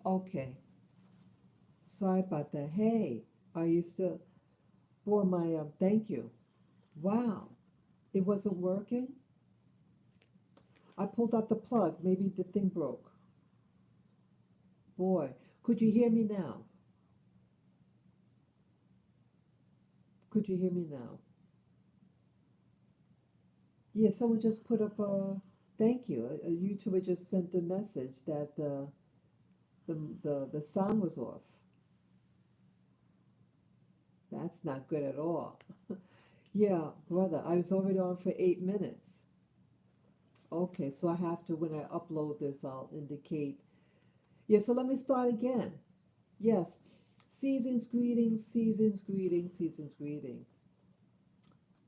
Okay. Sorry about that. Hey, are you still? Boy, my thank you. Wow, it wasn't working. I pulled out the plug. Maybe the thing broke. Boy, could you hear me now? Could you hear me now? Yeah, someone just put up a thank you. A YouTuber just sent a message that the sound was off. That's not good at all. Yeah, brother, I was already on for 8 minutes. Okay, so I have to, when I upload this, I'll indicate. Yeah, so let me start again. Yes, season's greetings, season's greetings, season's greetings.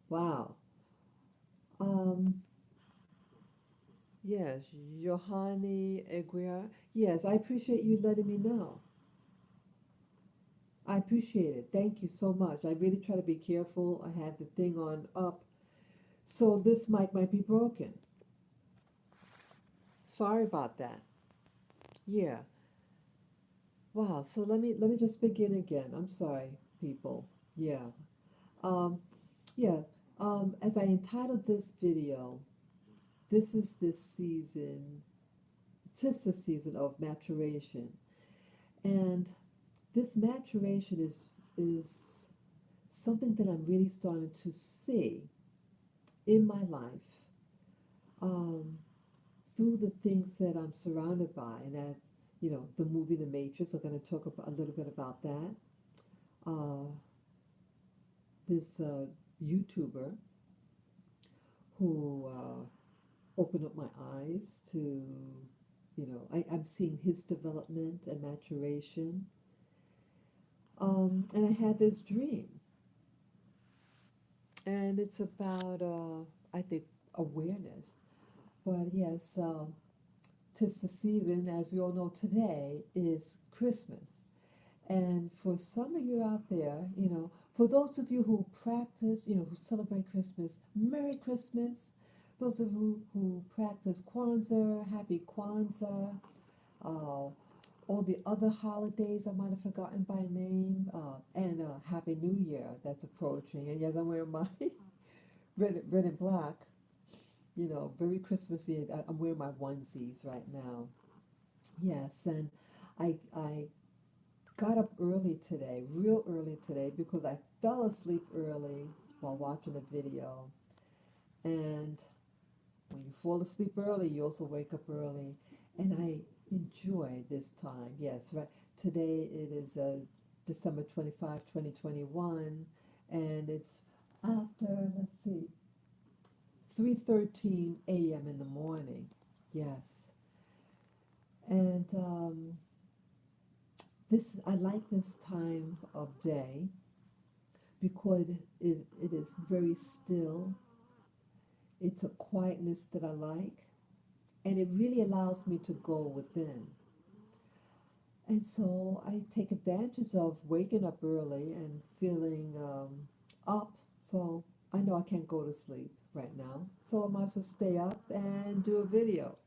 Wow. Um, yes, Johanny Eguia. Yes, I appreciate you letting me know. I appreciate it. Thank you so much. I really try to be careful. I had the thing on up, so this mic might be broken. Sorry about that. Yeah. Wow. So let me just begin again. I'm sorry, people. Yeah. Um, yeah. As I entitled this video, this is this season, tis the season of maturation, and this maturation is something that I'm really starting to see in my life. Um, Through the things that I'm surrounded by, and that's, the movie The Matrix. I'm going to talk about, a little bit about that. Uh, this YouTuber who opened up my eyes to, I'm seeing his development and maturation. And I had this dream, and it's about, I think, awareness. But yes, tis the season, as we all know today, is Christmas. And for some of you out there, for those of you who practice, who celebrate Christmas, Merry Christmas. Those of you who practice Kwanzaa, Happy Kwanzaa. Uh, all the other holidays I might have forgotten by name, and Happy New Year that's approaching. And yes, I'm wearing my red and black, very Christmassy. I'm wearing my onesies right now. Yes, and I got up early today, real early today, because I fell asleep early while watching a video. And when you fall asleep early, you also wake up early. And I enjoy this time. Yes, right. Today it is December 25, 2021. And it's after, let's see, 3:13 a.m. in the morning. Yes. And I like this time of day because it is very still. It's a quietness that I like, and it really allows me to go within. And so I take advantage of waking up early and feeling up. So I know I can't go to sleep right now. So I might as well stay up and do a video.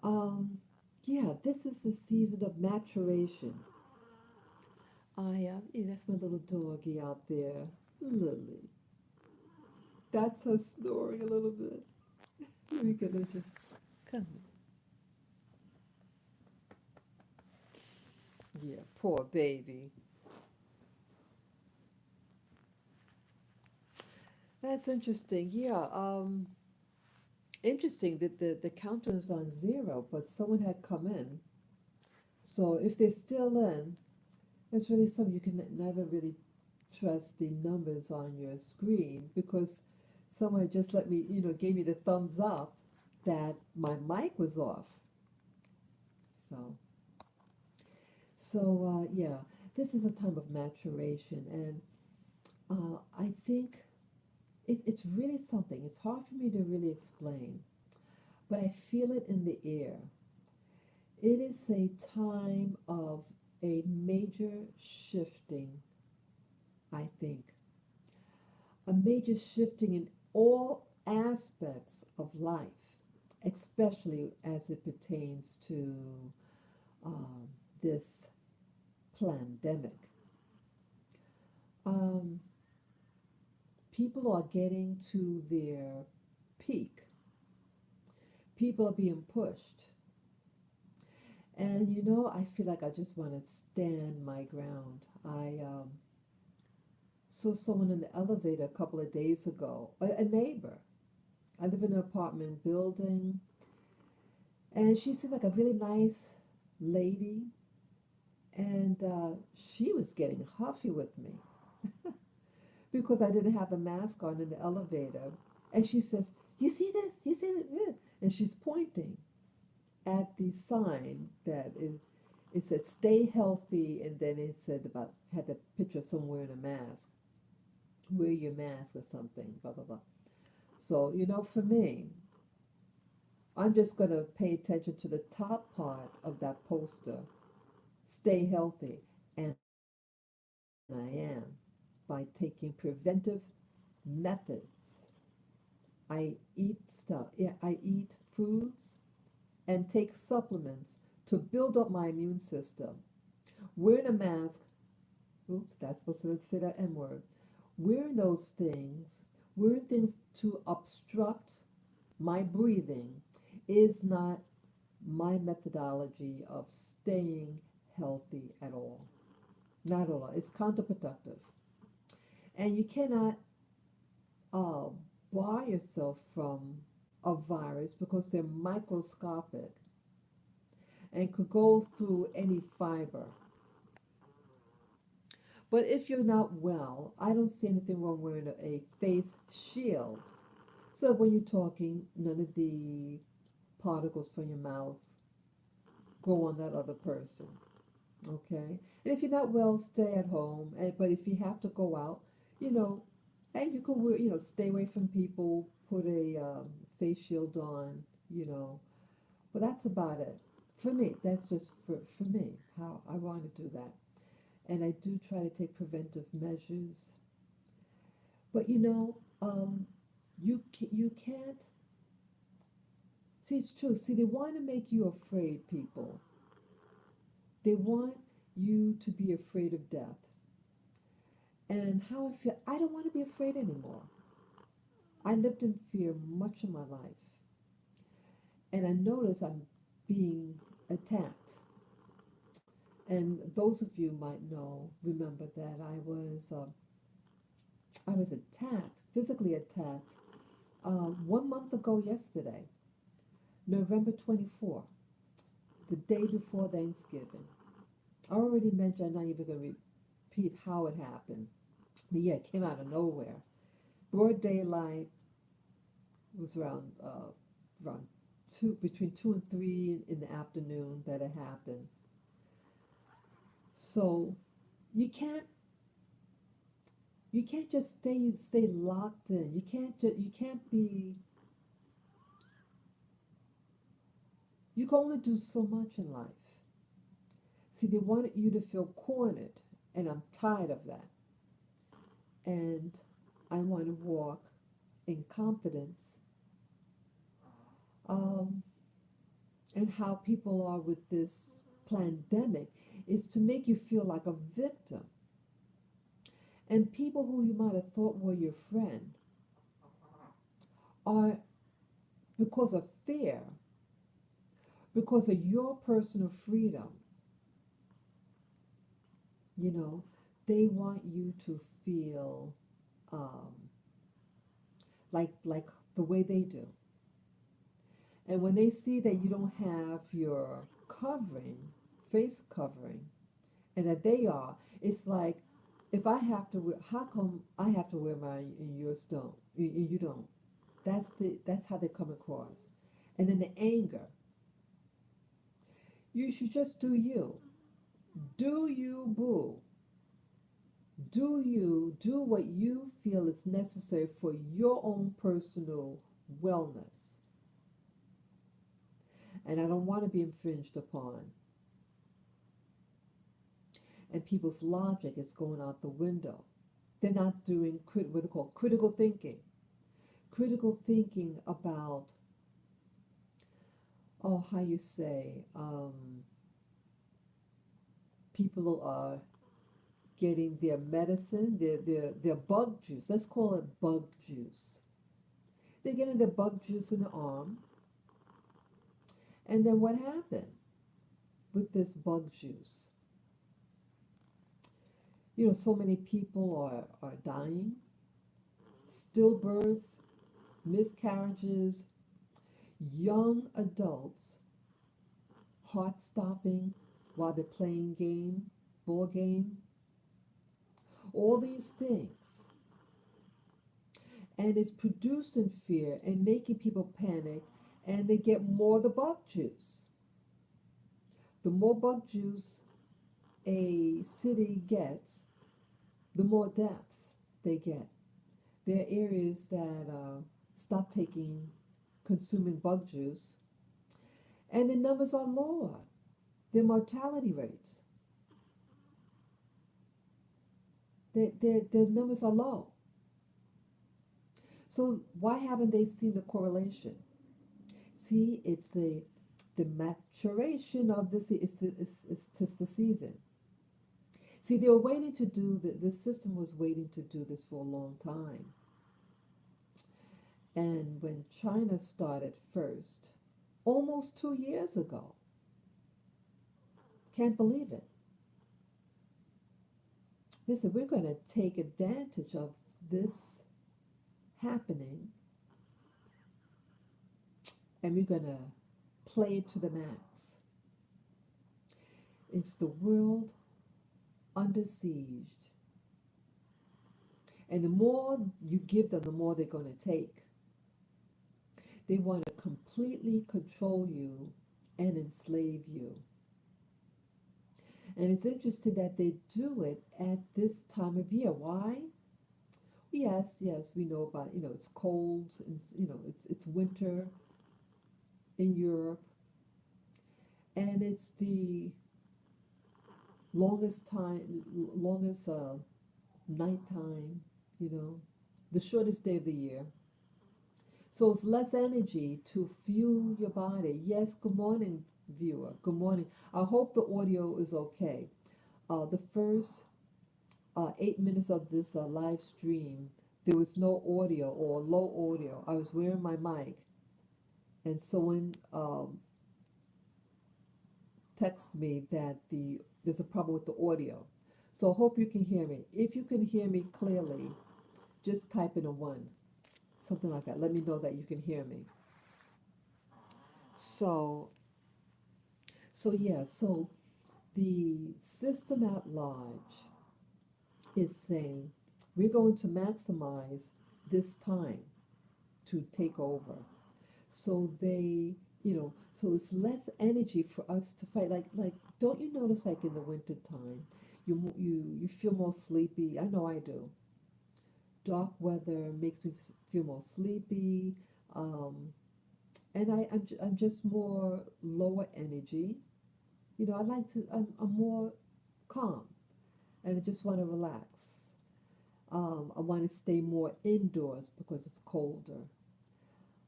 Um, yeah, this is the season of maturation. Yeah, that's my little doggy out there, Lily. That's her snoring a little bit. We're gonna just come. Yeah, poor baby. That's interesting. Yeah, interesting that the counter is on zero, but someone had come in. So if they're still in, it's really something you can never really trust the numbers on your screen because someone just let me, gave me the thumbs up that my mic was off. So, yeah, this is a time of maturation, and I think it's really something. It's hard for me to really explain, but I feel it in the air. It is a time of a major shifting, I think. A major shifting in all aspects of life, especially as it pertains to um, this pandemic. Um, People are getting to their peak. People are being pushed. And I feel like I just want to stand my ground. I saw someone in the elevator a couple of days ago, a neighbor. I live in an apartment building, and she seemed like a really nice lady, and she was getting huffy with me because I didn't have a mask on in the elevator. And she says, "You see this? You see that?" And she's pointing at the sign that it said "Stay healthy," and then it said about had the picture of someone wearing a mask. Wear your mask or something. Blah blah blah. So for me, I'm just gonna pay attention to the top part of that poster. Stay healthy, and I am by taking preventive methods. I eat stuff. Yeah, I eat foods and take supplements to build up my immune system. Wearing a mask, oops, that's supposed to say that M word. Wearing those things, wearing things to obstruct my breathing is not my methodology of staying healthy at all. Not at all. It's counterproductive. And you cannot uh, bar yourself from a virus because they're microscopic and could go through any fiber. But if you're not well, I don't see anything wrong wearing a face shield. So when you're talking, none of the particles from your mouth go on that other person. Okay? And if you're not well, stay at home. But if you have to go out, you know, and you can wear, stay away from people, put a face shield on, you know. But that's about it. For me, that's just for me, how I want to do that. And I do try to take preventive measures. But you can't. See, it's true. See, they want to make you afraid, people. They want you to be afraid of death. And how I feel, I don't want to be afraid anymore. I lived in fear much of my life. And I notice I'm being attacked. And those of you might know, remember that I was attacked, physically attacked, 1 month ago yesterday, November 24th, the day before Thanksgiving. I already mentioned, I'm not even going to repeat how it happened. But yeah, it came out of nowhere. Broad daylight. It was around between 2 and 3 in the afternoon that it happened. So you can't you can't just stay locked in. You can only do so much in life. See, they wanted you to feel cornered, and I'm tired of that. And I want to walk in confidence. Um, and how people are with this pandemic is to make you feel like a victim. And people who you might have thought were your friend are, because of fear, because of your personal freedom, you know, they want you to feel um, like the way they do. And when they see that you don't have your covering, face covering, and that they are, it's like, if I have to wear, how come I have to wear mine and yours don't? You don't. That's how they come across. And then the anger. You should just do you. Do you, boo. Do what you feel is necessary for your own personal wellness. And I don't want to be infringed upon. And people's logic is going out the window. They're not doing what they call critical thinking. Critical thinking about, oh, how you say, People are getting their medicine, their bug juice. Let's call it bug juice. They're getting their bug juice in the arm. And then what happened with this bug juice? You know, so many people are dying, stillbirths, miscarriages, young adults heart stopping while they're playing ball game, all these things. And it's producing fear and making people panic, and they get more of the bug juice. The more bug juice a city gets, the more deaths they get. There are areas that stop consuming bug juice, and the numbers are lower. Their mortality rates, their numbers are low. So why haven't they seen the correlation? See, it's the maturation of this. It's just the season. See, they were waiting to do the system was waiting to do this for a long time. And when China started first, almost 2 years ago, can't believe it. Listen, we're going to take advantage of this happening, and we're going to play it to the max. It's the world under siege. And the more you give them, the more they're going to take. They want to completely control you and enslave you. And it's interesting that they do it at this time of year. Why? Yes, we know about, it's cold, and, it's winter in Europe. And it's the longest nighttime, the shortest day of the year. So it's less energy to fuel your body. Yes, good morning, viewer. Good morning. I hope the audio is okay. The first 8 minutes of this live stream, there was no audio or low audio. I was wearing my mic, and someone texted me that there's a problem with the audio. So I hope you can hear me. If you can hear me clearly, just type in a 1. Something like that. Let me know that you can hear me. So the system at large is saying we're going to maximize this time to take over. So so it's less energy for us to fight. Like don't you notice, like in the winter time, you feel more sleepy? I know I do. Dark weather makes me feel more sleepy, and I'm just more lower energy. I'm more calm, and I just want to relax. I want to stay more indoors because it's colder,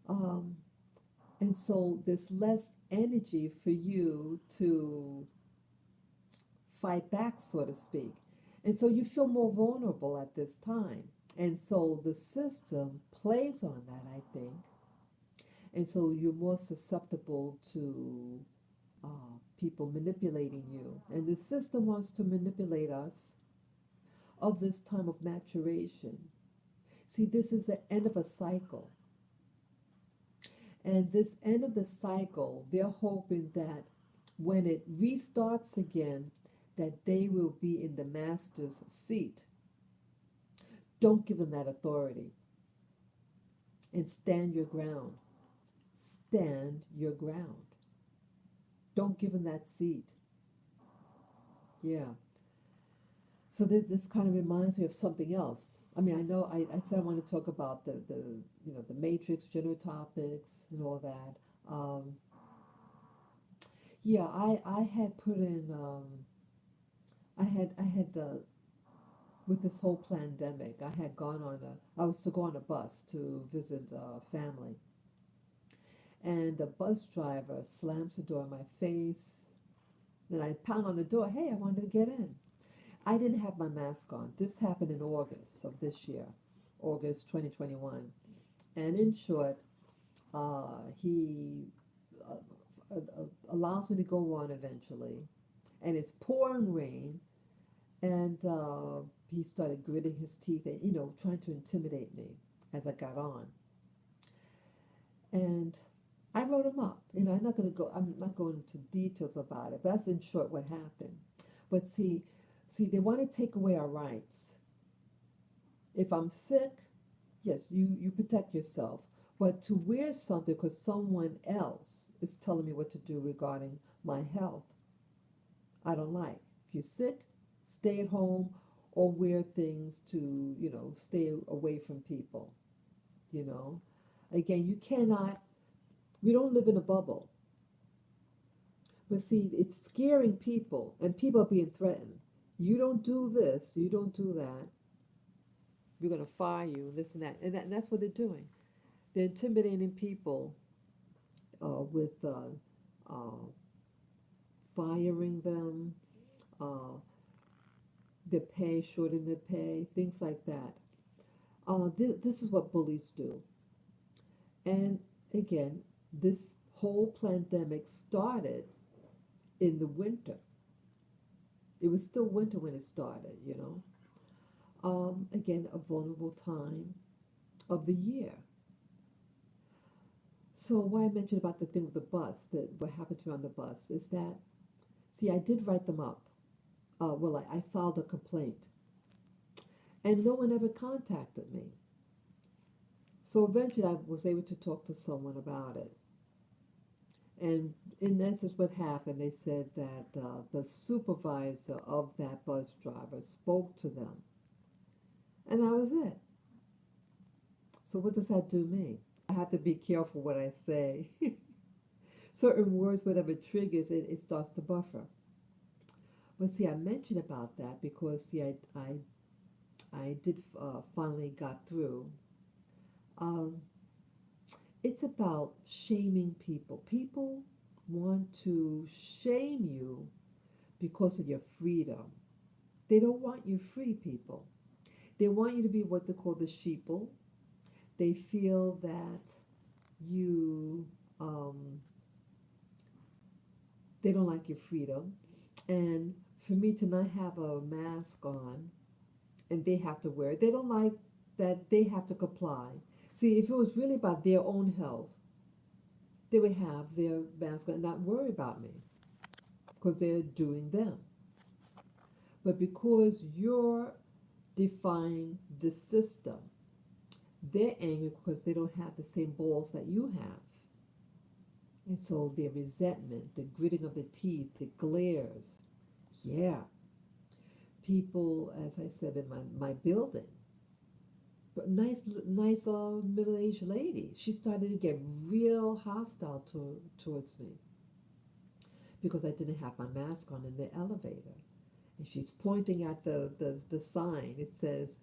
and so there's less energy for you to fight back, so to speak, and so you feel more vulnerable at this time. And so the system plays on that, I think. And so you're more susceptible to people manipulating you. And the system wants to manipulate us of this time of maturation. See, this is the end of a cycle. And this end of the cycle, they're hoping that when it restarts again, that they will be in the master's seat. Don't give them that authority. And stand your ground. Stand your ground. Don't give them that seat. Yeah. So this kind of reminds me of something else. I mean, I know I said I want to talk about the matrix, general topics, and all that. Yeah, I had put in. I had with this whole pandemic, I was to go on a bus to visit family. And the bus driver slams the door in my face, Then I pound on the door, hey, I wanted to get in. I didn't have my mask on. This happened in August of this year, August 2021. And in short, he allows me to go on eventually. And it's pouring rain. And he started gritting his teeth and, trying to intimidate me as I got on. And I wrote him up. I'm not going into details about it, but that's in short what happened. But see, they want to take away our rights. If I'm sick, yes, you protect yourself. But to wear something because someone else is telling me what to do regarding my health, I don't like. If you're sick, stay at home or wear things to, stay away from people, you know. Again, we don't live in a bubble. But see, it's scaring people and people are being threatened. You don't do this, you don't do that, we're going to fire you, this and that. And that's what they're doing. They're intimidating people with firing them, uh, their pay, shorting their pay, things like that. This is what bullies do. And again, this whole pandemic started in the winter. It was still winter when it started. Again, a vulnerable time of the year. So why I mentioned about the thing with the bus, that what happened to me on the bus, is that, see, I did write them up. I filed a complaint, and no one ever contacted me. So eventually I was able to talk to someone about it. And in essence, what happened, they said that the supervisor of that bus driver spoke to them. And that was it. So what does that do me? I have to be careful what I say. Certain words, whatever triggers it, it starts to buffer. But see, I mentioned about that because, see, I did finally got through. Um, it's about shaming people. People want to shame you because of your freedom. They don't want you free, people. They want you to be what they call the sheeple. They feel that you, they don't like your freedom. And for me to not have a mask on and they have to wear it, they don't like that they have to comply. See, if it was really about their own health, they would have their mask on and not worry about me because they're doing them. But because you're defying the system, they're angry because they don't have the same balls that you have. And so their resentment, the gritting of the teeth, the glares. Yeah. People, as I said in my building, but nice middle-aged lady, she started to get real hostile towards me because I didn't have my mask on in the elevator. And she's pointing at the sign. It says,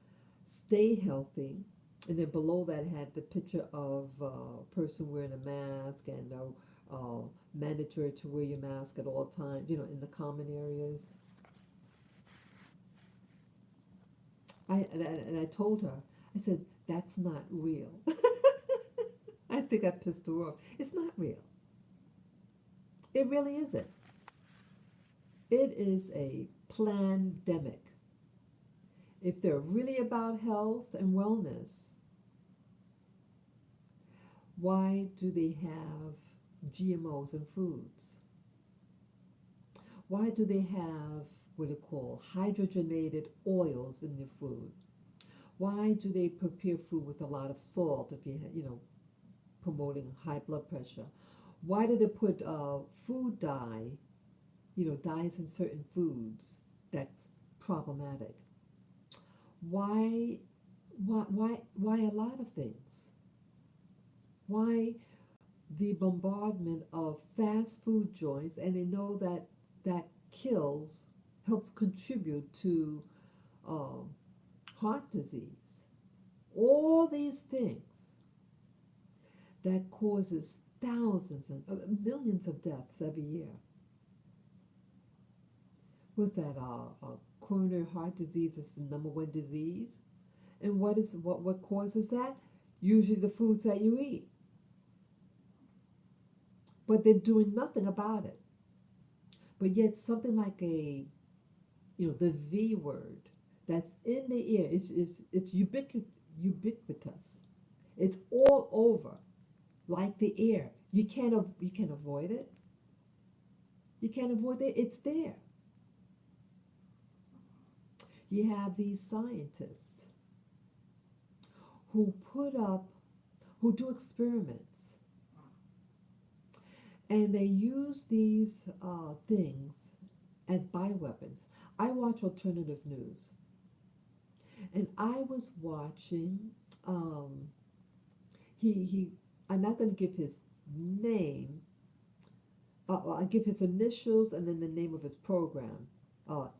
stay healthy. And then below that had the picture of a person wearing a mask and mandatory to wear your mask at all times, in the common areas. And I told her, I said, that's not real. I think I pissed her off. It's not real. It really isn't. It is a plandemic. If they're really about health and wellness, why do they have GMOs in foods? Why do they have what they call hydrogenated oils in their food? Why do they prepare food with a lot of salt if promoting high blood pressure? Why do they put food dye, dyes in certain foods that's problematic? Why a lot of things? Why the bombardment of fast food joints, and they know that helps contribute to heart disease. All these things that causes thousands and millions of deaths every year. what's that? Coronary heart disease is the number one disease. And what causes that? Usually the foods that you eat. But they're doing nothing about it. But yet something like the V word that's in the air, it's ubiquitous. It's all over, like the air. You can't avoid it. You can't avoid it. It's there. You have these scientists who put up, who do experiments, and they use these things as bioweapons. I watch alternative news, and I was watching. Um, he. I'm not going to give his name. I'll give his initials and then the name of his program.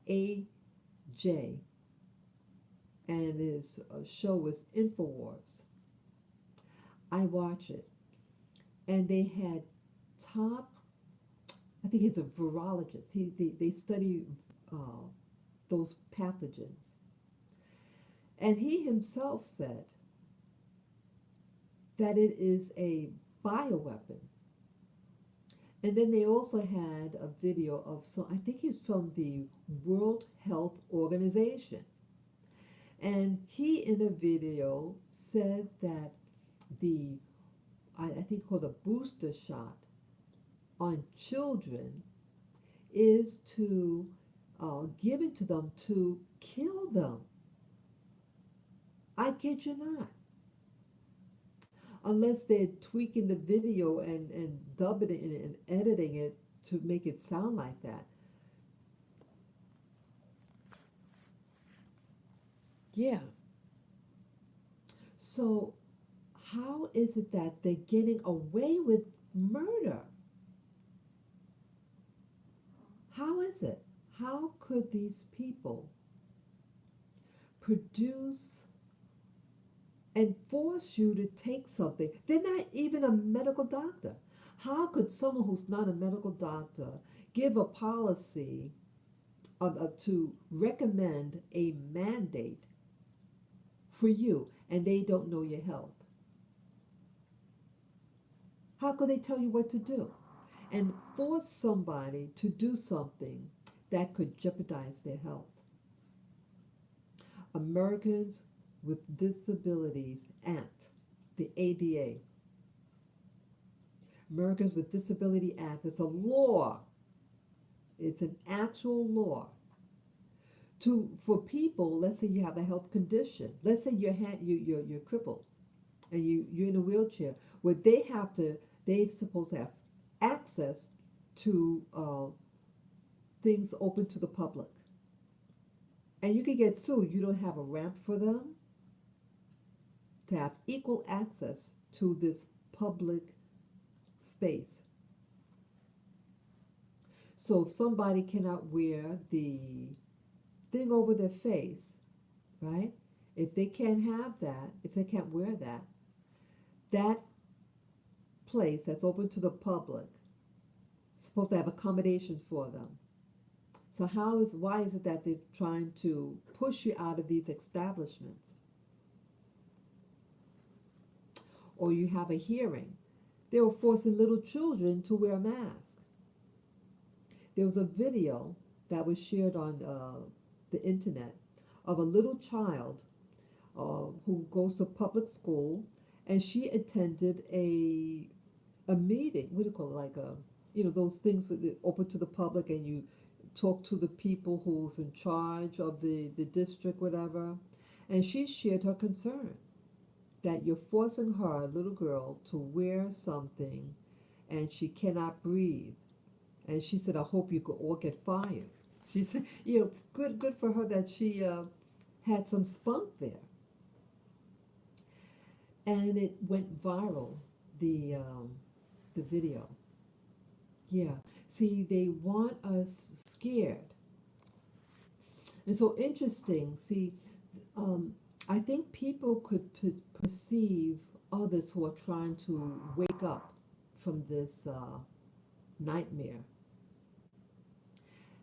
AJ, and his show is Infowars. I watch it, and they had top. I think it's a virologist. They study uh, those pathogens, and he himself said that it is a bioweapon. And then they also had a video of some. I think he's from the World Health Organization, and he in a video said that the I think called a booster shot on children is to give it to them to kill them. I kid you not. Unless they're tweaking the video and dubbing it and editing it to make it sound like that. Yeah. So how is it that they're getting away with murder? How is it? How could these people produce and force you to take something? They're not even a medical doctor. How could someone who's not a medical doctor give a policy to recommend a mandate for you and they don't know your health? How could they tell you what to do and force somebody to do something that could jeopardize their health? Americans with Disabilities Act, the ADA. Americans with Disability Act is a law. It's an actual law for people. Let's say you have a health condition. Let's say you're crippled and you're in a wheelchair. Where they're supposed to have access to things open to the public. And you can get sued. You don't have a ramp for them to have equal access to this public space. So if somebody cannot wear the thing over their face, right? If they can't have that, if they can't wear that, that place that's open to the public is supposed to have accommodations for them. So why is it that they're trying to push you out of these establishments? Or you have a hearing. They were forcing little children to wear a mask. There was a video that was shared on the internet of a little child who goes to public school, and she attended a meeting. What do you call it? Like those things that open to the public, and you talk to the people who's in charge of the district, whatever. And she shared her concern that you're forcing her, a little girl, to wear something, and she cannot breathe. And she said, I hope you could all get fired. She said, good for her that she had some spunk there. And it went viral, the video. Yeah. See, they want us scared. And so interesting. See, I think people could perceive others who are trying to wake up from this nightmare.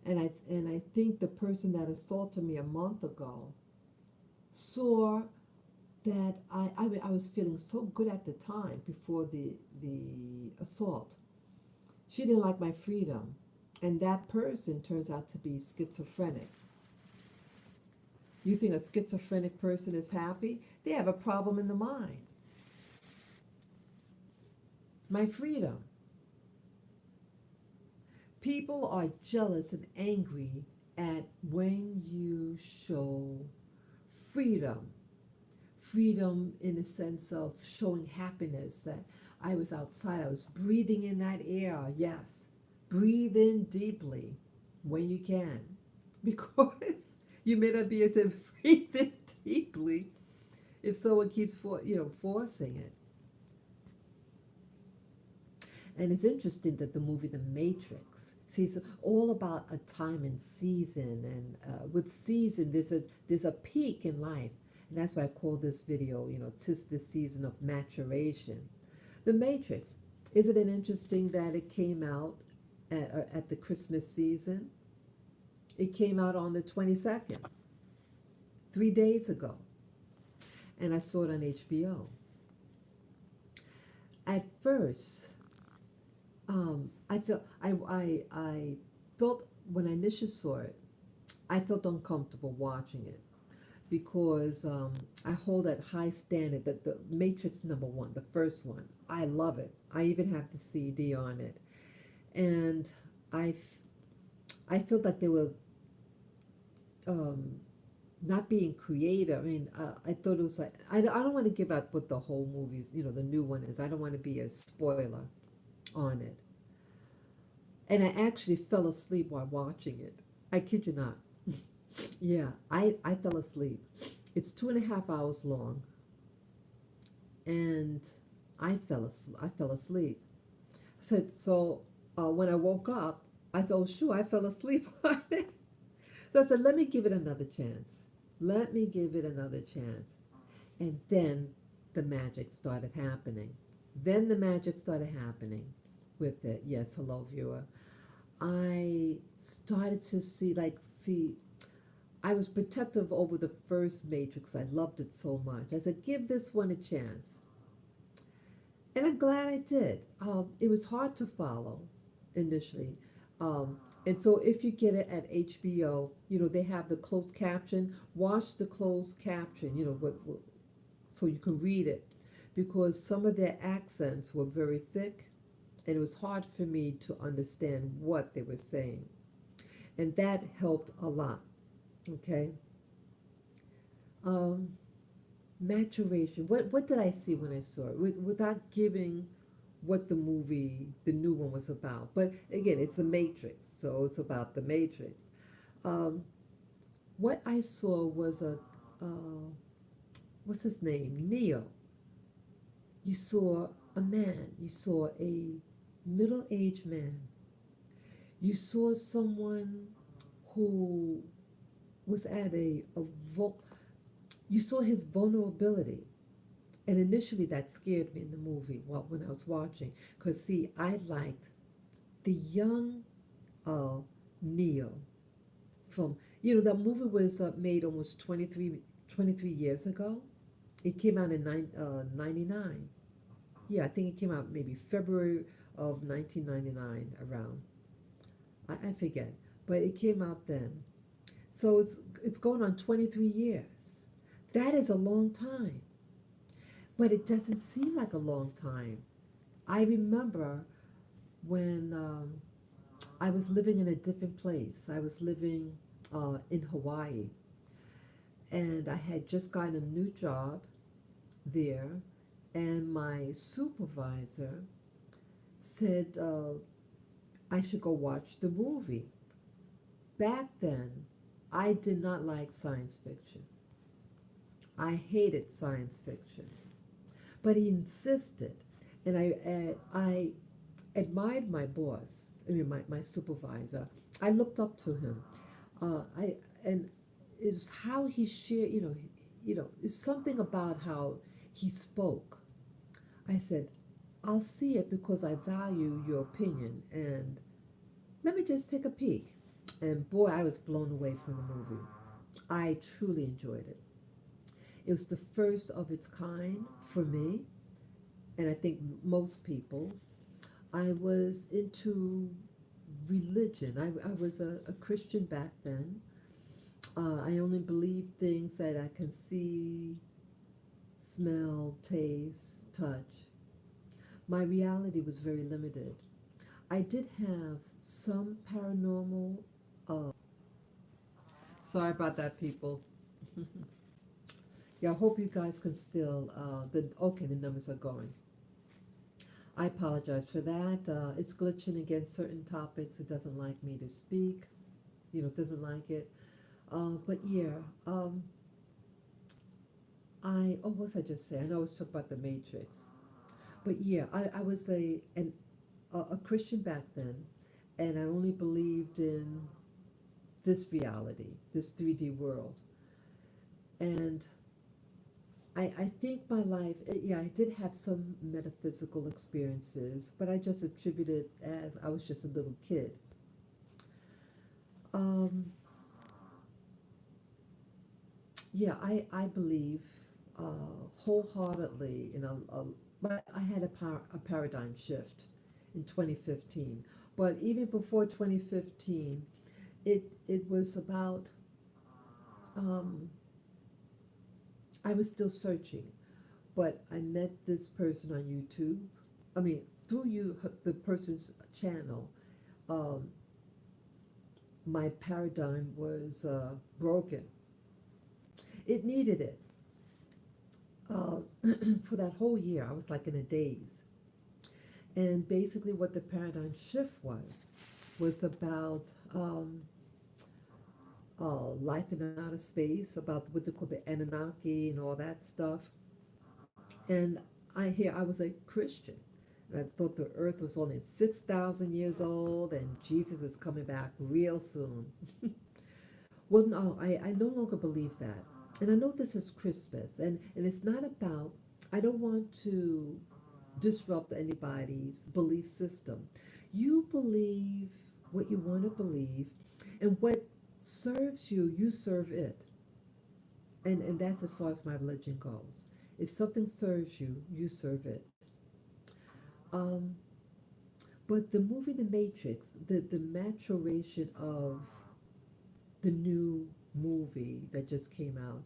And I think the person that assaulted me a month ago saw that I was feeling so good at the time before the assault. She didn't like my freedom. And that person turns out to be schizophrenic. You think a schizophrenic person is happy? They have a problem in the mind. My freedom. People are jealous and angry at when you show freedom. Freedom in the sense of showing happiness that I was outside, I was breathing in that air. Yes, breathe in deeply when you can, because you may not be able to breathe in deeply if someone keeps forcing it. And it's interesting that the movie The Matrix, see, it's all about a time and season, and with season, there's a peak in life, and that's why I call this video, "'Tis the season of maturation." The Matrix. Isn't it interesting that it came out at the Christmas season? It came out on the 22nd, 3 days ago, and I saw it on HBO. At first, I felt I felt when I initially saw it, I felt uncomfortable watching it because I hold that high standard that the Matrix number one, the first one, I love it. I even have the CD on it, and I I felt like they were um, not being creative. I mean, I thought it was like I don't want to give up what the whole movies, the new one is. I don't want to be a spoiler on it. And I actually fell asleep while watching it. I kid you not. Yeah, I fell asleep. It's 2.5 hours long, and I fell asleep. So when I woke up, I said, "Oh shoot, I fell asleep on it." So I said, "Let me give it another chance. Let me give it another chance." And then the magic started happening. Then the magic started happening with it. Yes, hello viewer. I started to see, I was protective over the first Matrix. I loved it so much. I said, give this one a chance. And I'm glad I did. It was hard to follow initially. And so if you get it at HBO, they have the closed caption. Watch the closed caption, so you can read it. Because some of their accents were very thick, and it was hard for me to understand what they were saying. And that helped a lot. Okay. Um, Maturation. What did I see when I saw it? Without giving what the new one was about. But again, it's the Matrix, so it's about the Matrix. Um, what I saw was what's his name? Neo. You saw a man. You saw a middle-aged man. You saw someone who was at you saw his vulnerability. And initially that scared me in the movie when I was watching. Because, see, I liked the young uh, Neo from, that movie was made almost 23 years ago. It came out in 99. Yeah, I think it came out maybe February of 1999 around. I forget. But it came out then. So it's going on 23 years. That is a long time. But it doesn't seem like a long time. I remember when I was living in a different place. I was living in Hawaii. And I had just gotten a new job there. And my supervisor said I should go watch the movie. Back then, I did not like science fiction. I hated science fiction. But he insisted. And I admired my boss, my supervisor. I looked up to him. And it was how he shared, it's something about how he spoke. I said, I'll see it because I value your opinion, and let me just take a peek. And boy, I was blown away from the movie. I truly enjoyed it. It was the first of its kind for me, and I think most people. I was into religion. I was a Christian back then. I only believed things that I can see, smell, taste, touch. My reality was very limited. I did have some paranormal. Uh, Sorry about that, people. Yeah, I hope you guys can still. The numbers are going. I apologize for that. It's glitching against certain topics. It doesn't like me to speak. It doesn't like it. But yeah, what was I just saying? I know I was talking about the Matrix. But yeah, I was a Christian back then, and I only believed in this reality, this 3D world. And I think my life, yeah, I did have some metaphysical experiences, but I just attributed as I was just a little kid. Um, yeah, I believe wholeheartedly in but I had a paradigm shift in 2015. But even before 2015, it was about, um, I was still searching, but I met this person on YouTube. I mean, through the person's channel, um, my paradigm was broken. It needed it. Uh, for that whole year, I was like in a daze. And basically, what the paradigm shift was about life in outer space, about what they call the Anunnaki and all that stuff. And I was a Christian. And I thought the earth was only 6,000 years old and Jesus is coming back real soon. Well, no, I no longer believe that. And I know this is Christmas, and it's not about, I don't want to disrupt anybody's belief system. You believe what you want to believe, and what serves you, you serve it. And that's as far as my religion goes. If something serves you, you serve it. Um, but the movie The Matrix, the maturation of the new movie that just came out,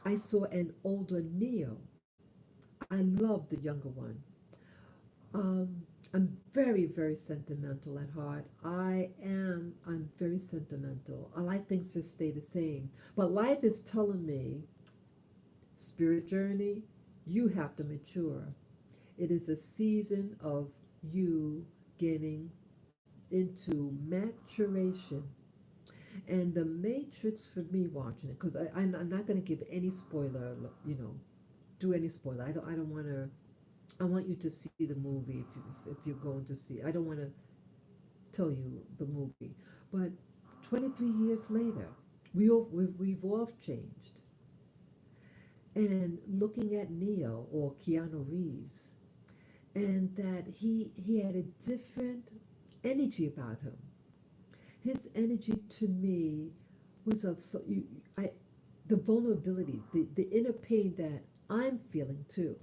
I saw an older Neo. I love the younger one. I'm very, very sentimental at heart. I'm very sentimental. I like things to stay the same. But life is telling me, spirit journey, you have to mature. It is a season of you getting into maturation. And the Matrix for me watching it, because I'm not going to give any spoiler, do any spoiler. I don't want to. I want you to see the movie if you're going to see. I don't want to tell you the movie, but 23 years later, we've all changed. And looking at Neo or Keanu Reeves, and that he had a different energy about him. His energy to me was of the vulnerability, the inner pain that I'm feeling too.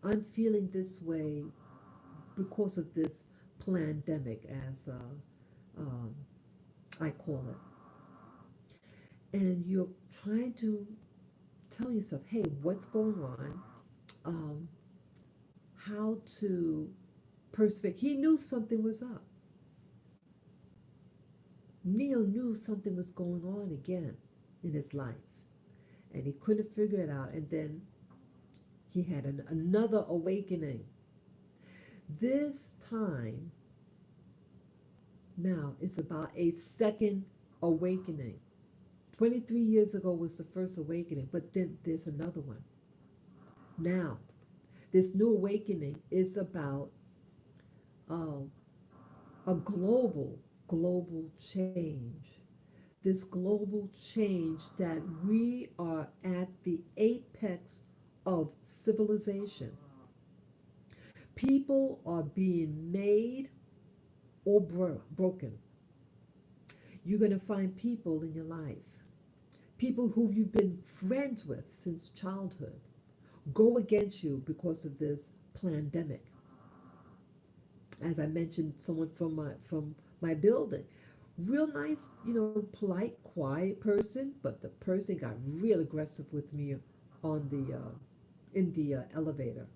I'm feeling this way because of this pandemic, as um, I call it. And you're trying to tell yourself, hey, what's going on? Um, how to persevere. He knew something was up. Neo knew something was going on again in his life, and he couldn't figure it out. And then he had another awakening. This time now is about a second awakening. 23 years ago was the first awakening, but then there's another one. Now, this new awakening is about um, a global change. This global change that we are at the apex of civilization. People are being made or broken. You're going to find people in your life, people who you've been friends with since childhood, go against you because of this pandemic. As I mentioned, someone from my building, real nice, polite, quiet person, but the person got real aggressive with me on the in the elevator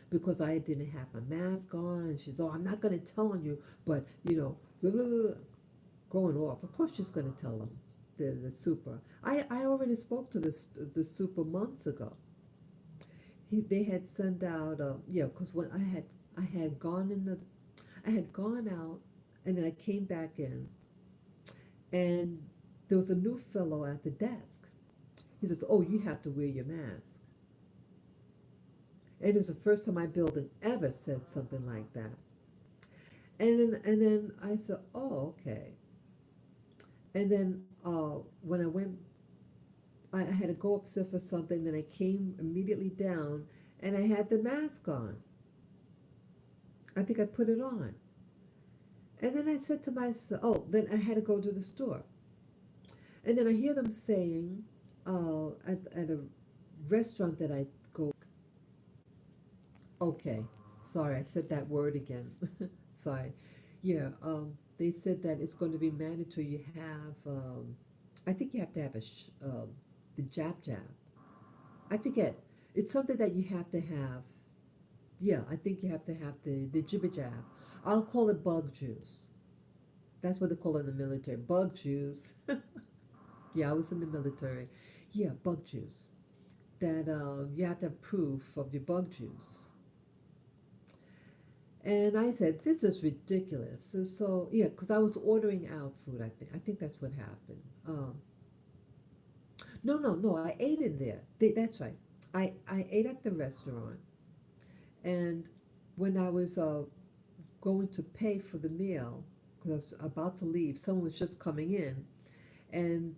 because I didn't have my mask on. And she's, oh, I'm not going to tell on you, but blah, blah, blah, going off. Of course, she's going to tell them. The super. I already spoke to the super months ago. They had sent out because when I had gone in the I had gone out and then I came back in and there was a new fellow at the desk. He says, "Oh, you have to wear your mask." And it was the first time my building ever said something like that. And then I said, "Oh, okay." And then when I went, I had to go upstairs for something. Then I came immediately down, and I had the mask on. I think I put it on. And then I said to myself, "Oh," then I had to go to the store. And then I hear them saying at a restaurant that I go, okay, sorry, I said that word again. Sorry. Yeah, they said that it's going to be mandatory. You have, I think you have to have the jab. I forget. It's something that you have to have. Yeah, I think you have to have the jibber jab. I'll call it bug juice. That's what they call it in the military. Bug juice. Yeah, I was in the military. Yeah, bug juice. That you have to have proof of your bug juice. And I said, this is ridiculous. And so, yeah, because I was ordering out food, I think. I think that's what happened. No, I ate in there. That's right. I ate at the restaurant. And when I was going to pay for the meal, because I was about to leave, someone was just coming in. And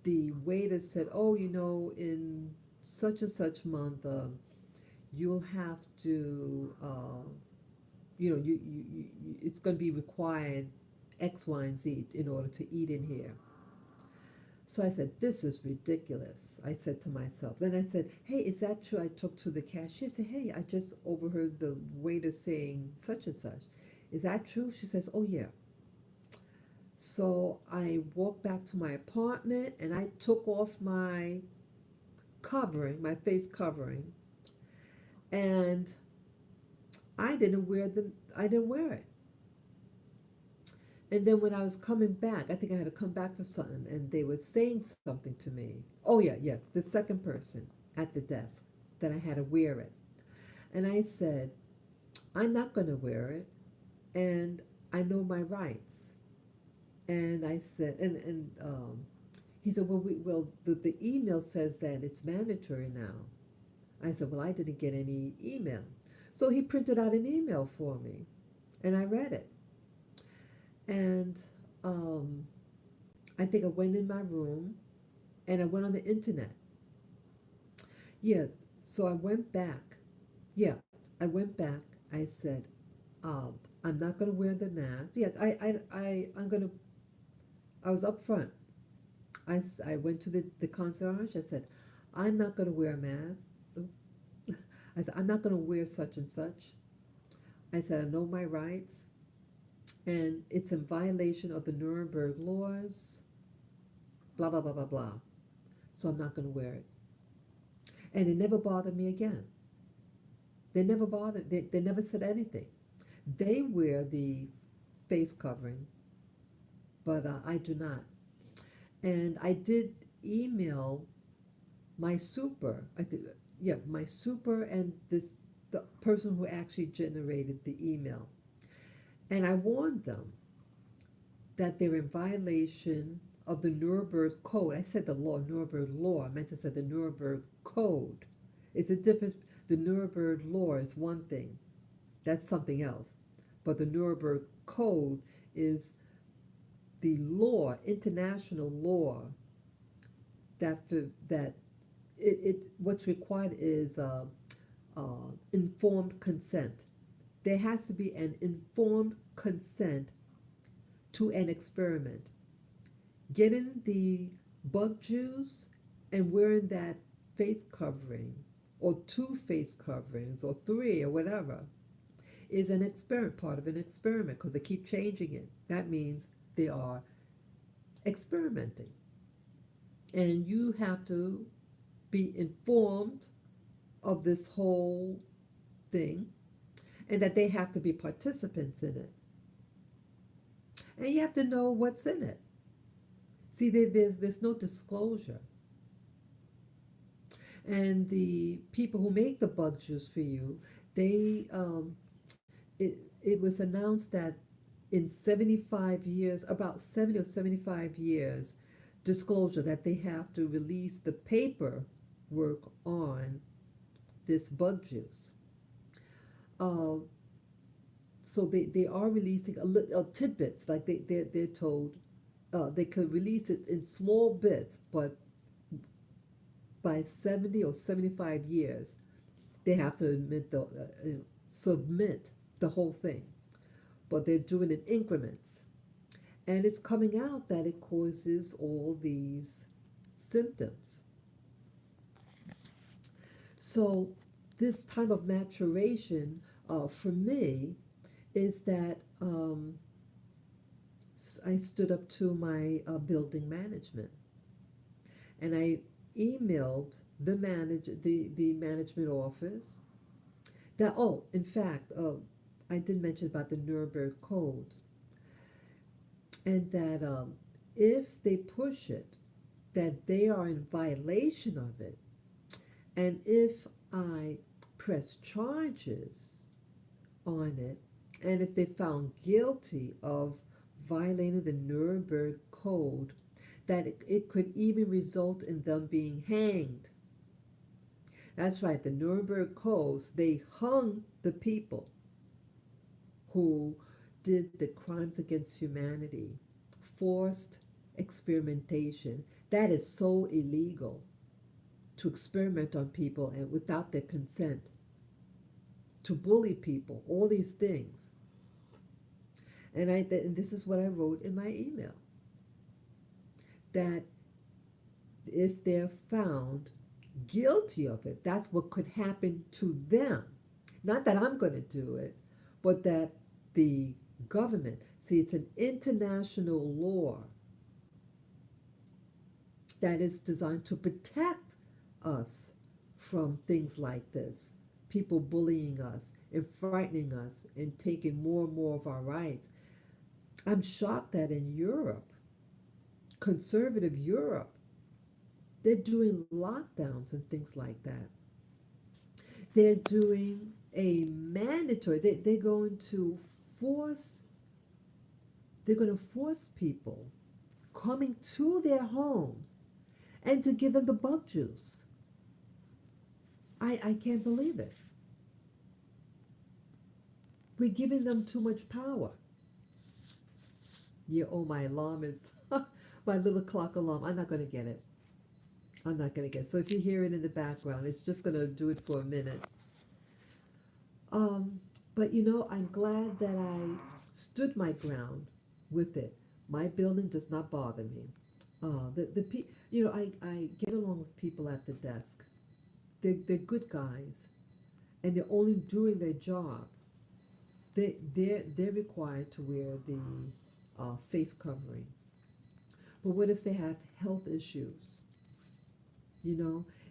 the waiter said, oh, in such and such month, you'll have to, it's going to be required X, Y, and Z in order to eat in here. So I said, this is ridiculous. I said to myself. Then I said, hey, is that true? I took to the cashier. I said, hey, I just overheard the waiter saying such and such. Is that true? She says, oh, yeah. So I walked back to my apartment and I took off my covering, my face covering, and I didn't wear it. And then when I was coming back, I think I had to come back for something, and they were saying something to me. Oh yeah, the second person at the desk that I had to wear it. And I said, I'm not going to wear it, and I know my rights. And I said, and he said, well, the email says that it's mandatory now. I said, well, I didn't get any email. So he printed out an email for me, and I read it. And I think I went in my room, and I went on the internet. Yeah, so I went back. Yeah, I went back. I said, I'm not going to wear the mask. Yeah, I'm going to, I was up front. I went to the concierge. I said, I'm not going to wear a mask. I said, I'm not going to wear such and such. I said, I know my rights, and it's in violation of the Nuremberg laws, blah, blah, blah, blah, blah. So I'm not going to wear it. And it never bothered me again. They never bothered, they never said anything. They wear the face covering, but I do not. And I did email my super, I think, yeah, my super and the person who actually generated the email. And I warned them that they're in violation of the Nuremberg Code. I said the law, Nuremberg law. I meant to say the Nuremberg Code. It's a difference. The Nuremberg law is one thing. That's something else. But the Nuremberg Code is the law, international law, that what's required is informed consent. There has to be an informed consent to an experiment. Getting the bug juice and wearing that face covering, or two face coverings, or three, or whatever, is an experiment, part of an experiment, because they keep changing it. That means they are experimenting. And you have to be informed of this whole thing, and that they have to be participants in it. And you have to know what's in it. See, there's no disclosure. And the people who make the bug juice for you, they it was announced that in 75 years, about 70 or 75 years, disclosure that they have to release the paperwork on this bug juice. Uh, so they are releasing tidbits, like they're told they could release it in small bits, but by 70 or 75 years, they have to submit the whole thing. But they're doing it in increments. And it's coming out that it causes all these symptoms. So this time of maturation, for me, is that I stood up to my building management, and I emailed the management office that, oh, in fact, I did mention about the Nuremberg codes, and that if they push it, that they are in violation of it, and if I press charges on it, and if they found guilty of violating the Nuremberg Code, that it could even result in them being hanged. That's right, the Nuremberg Codes, they hung the people who did the crimes against humanity, forced experimentation. That is so illegal, to experiment on people and without their consent, to bully people, all these things. And this is what I wrote in my email, that if they're found guilty of it, that's what could happen to them. Not that I'm going to do it, but that the government, see, it's an international law that is designed to protect us from things like this. People bullying us and frightening us and taking more and more of our rights. I'm shocked that in Europe, conservative Europe, they're doing lockdowns and things like that. They're doing a mandatory, they're going to force, they're going to force people coming to their homes and to give them the bug juice. I can't believe it. We're giving them too much power. Yeah, oh, my alarm is, my little clock alarm. I'm not going to get it. I'm not going to get it. So if you hear it in the background, it's just going to do it for a minute. But I'm glad that I stood my ground with it. My building does not bother me. I get along with people at the desk. They're good guys, and they're only doing their job. They're required to wear the face covering. But what if they have health issues?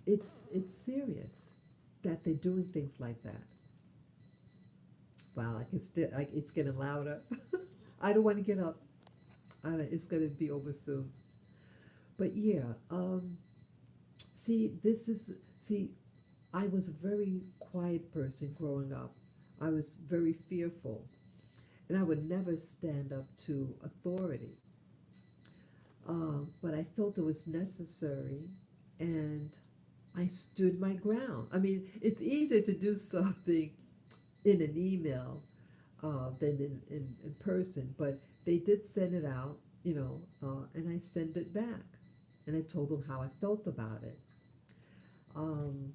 It's serious that they're doing things like that. Wow, I can still. It's getting louder. I don't want to get up. It's going to be over soon. But yeah, see, I was a very quiet person growing up. I was very fearful, and I would never stand up to authority. But I felt it was necessary, and I stood my ground. I mean, it's easier to do something in an email than in person, but they did send it out, and I sent it back, and I told them how I felt about it. Um,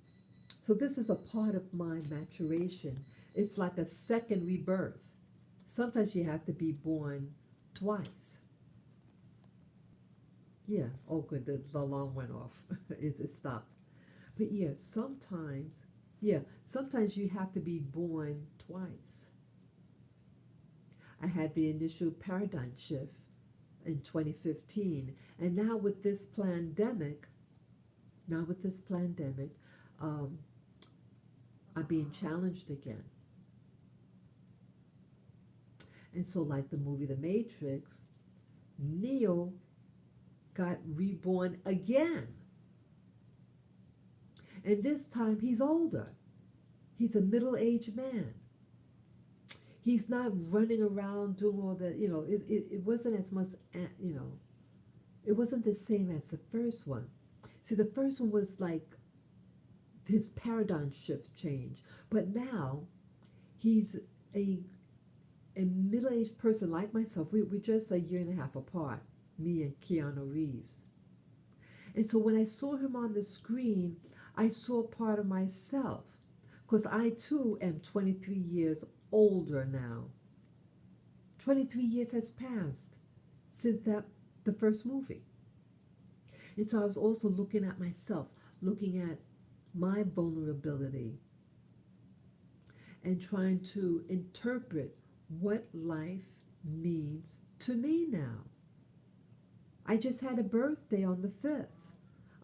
so this is a part of my maturation. It's like a second rebirth. Sometimes you have to be born twice. Yeah, oh good, the alarm went off. It stopped. But yeah, sometimes you have to be born twice. I had the initial paradigm shift in 2015, and now with this pandemic, um, I'm being challenged again. And so, like the movie The Matrix, Neo got reborn again. And this time he's older. He's a middle aged man. He's not running around doing all that, it wasn't as much, it wasn't the same as the first one. See, the first one was like his paradigm shift change. But now he's a, a middle aged person like myself. We're just a year and a half apart, me and Keanu Reeves. And so when I saw him on the screen, I saw part of myself because I too am 23 years older now. 23 years has passed since the first movie. And so I was also looking at myself, looking at my vulnerability and trying to interpret what life means to me now. I just had a birthday on the 5th.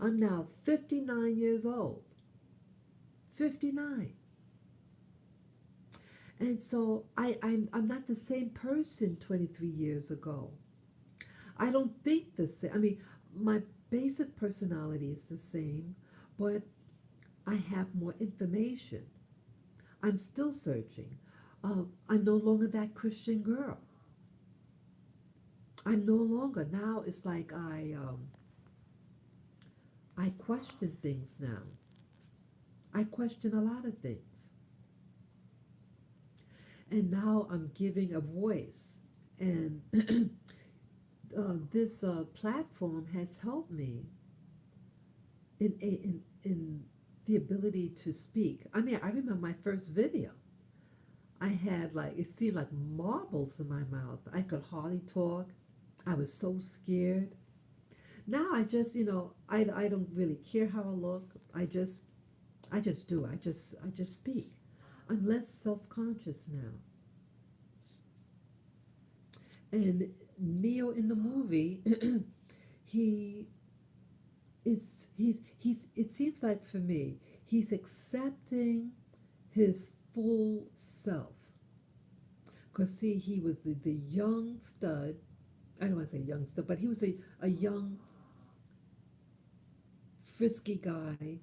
I'm now 59 years old. 59. And so I'm not the same person 23 years ago. I don't think the same. I mean, my basic personality is the same, but I have more information. I'm still searching. I'm no longer that Christian girl. I'm no longer. Now it's like I question things now. I question a lot of things. And now I'm giving a voice. And this platform has helped me in the ability to speak. I mean, I remember my first video. I had it seemed like marbles in my mouth. I could hardly talk. I was so scared. Now I just, I don't really care how I look. I just do. I just speak. I'm less self-conscious now. And Neo in the movie, he it seems like for me, he's accepting his full self. Because see, he was the young stud. I don't want to say young stud, but he was a young, frisky guy.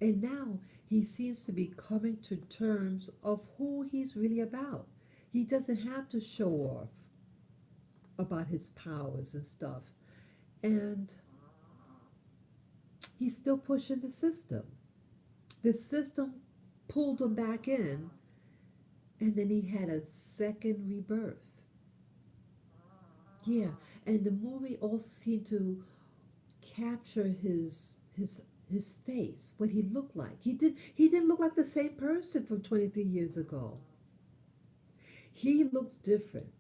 And now he seems to be coming to terms of who he's really about. He doesn't have to show off about his powers and stuff. And he's still pushing the system. The system pulled him back in, and then he had a second rebirth. Yeah, and the movie also seemed to capture his face, what he looked like. He didn't look like the same person from 23 years ago. He looks different,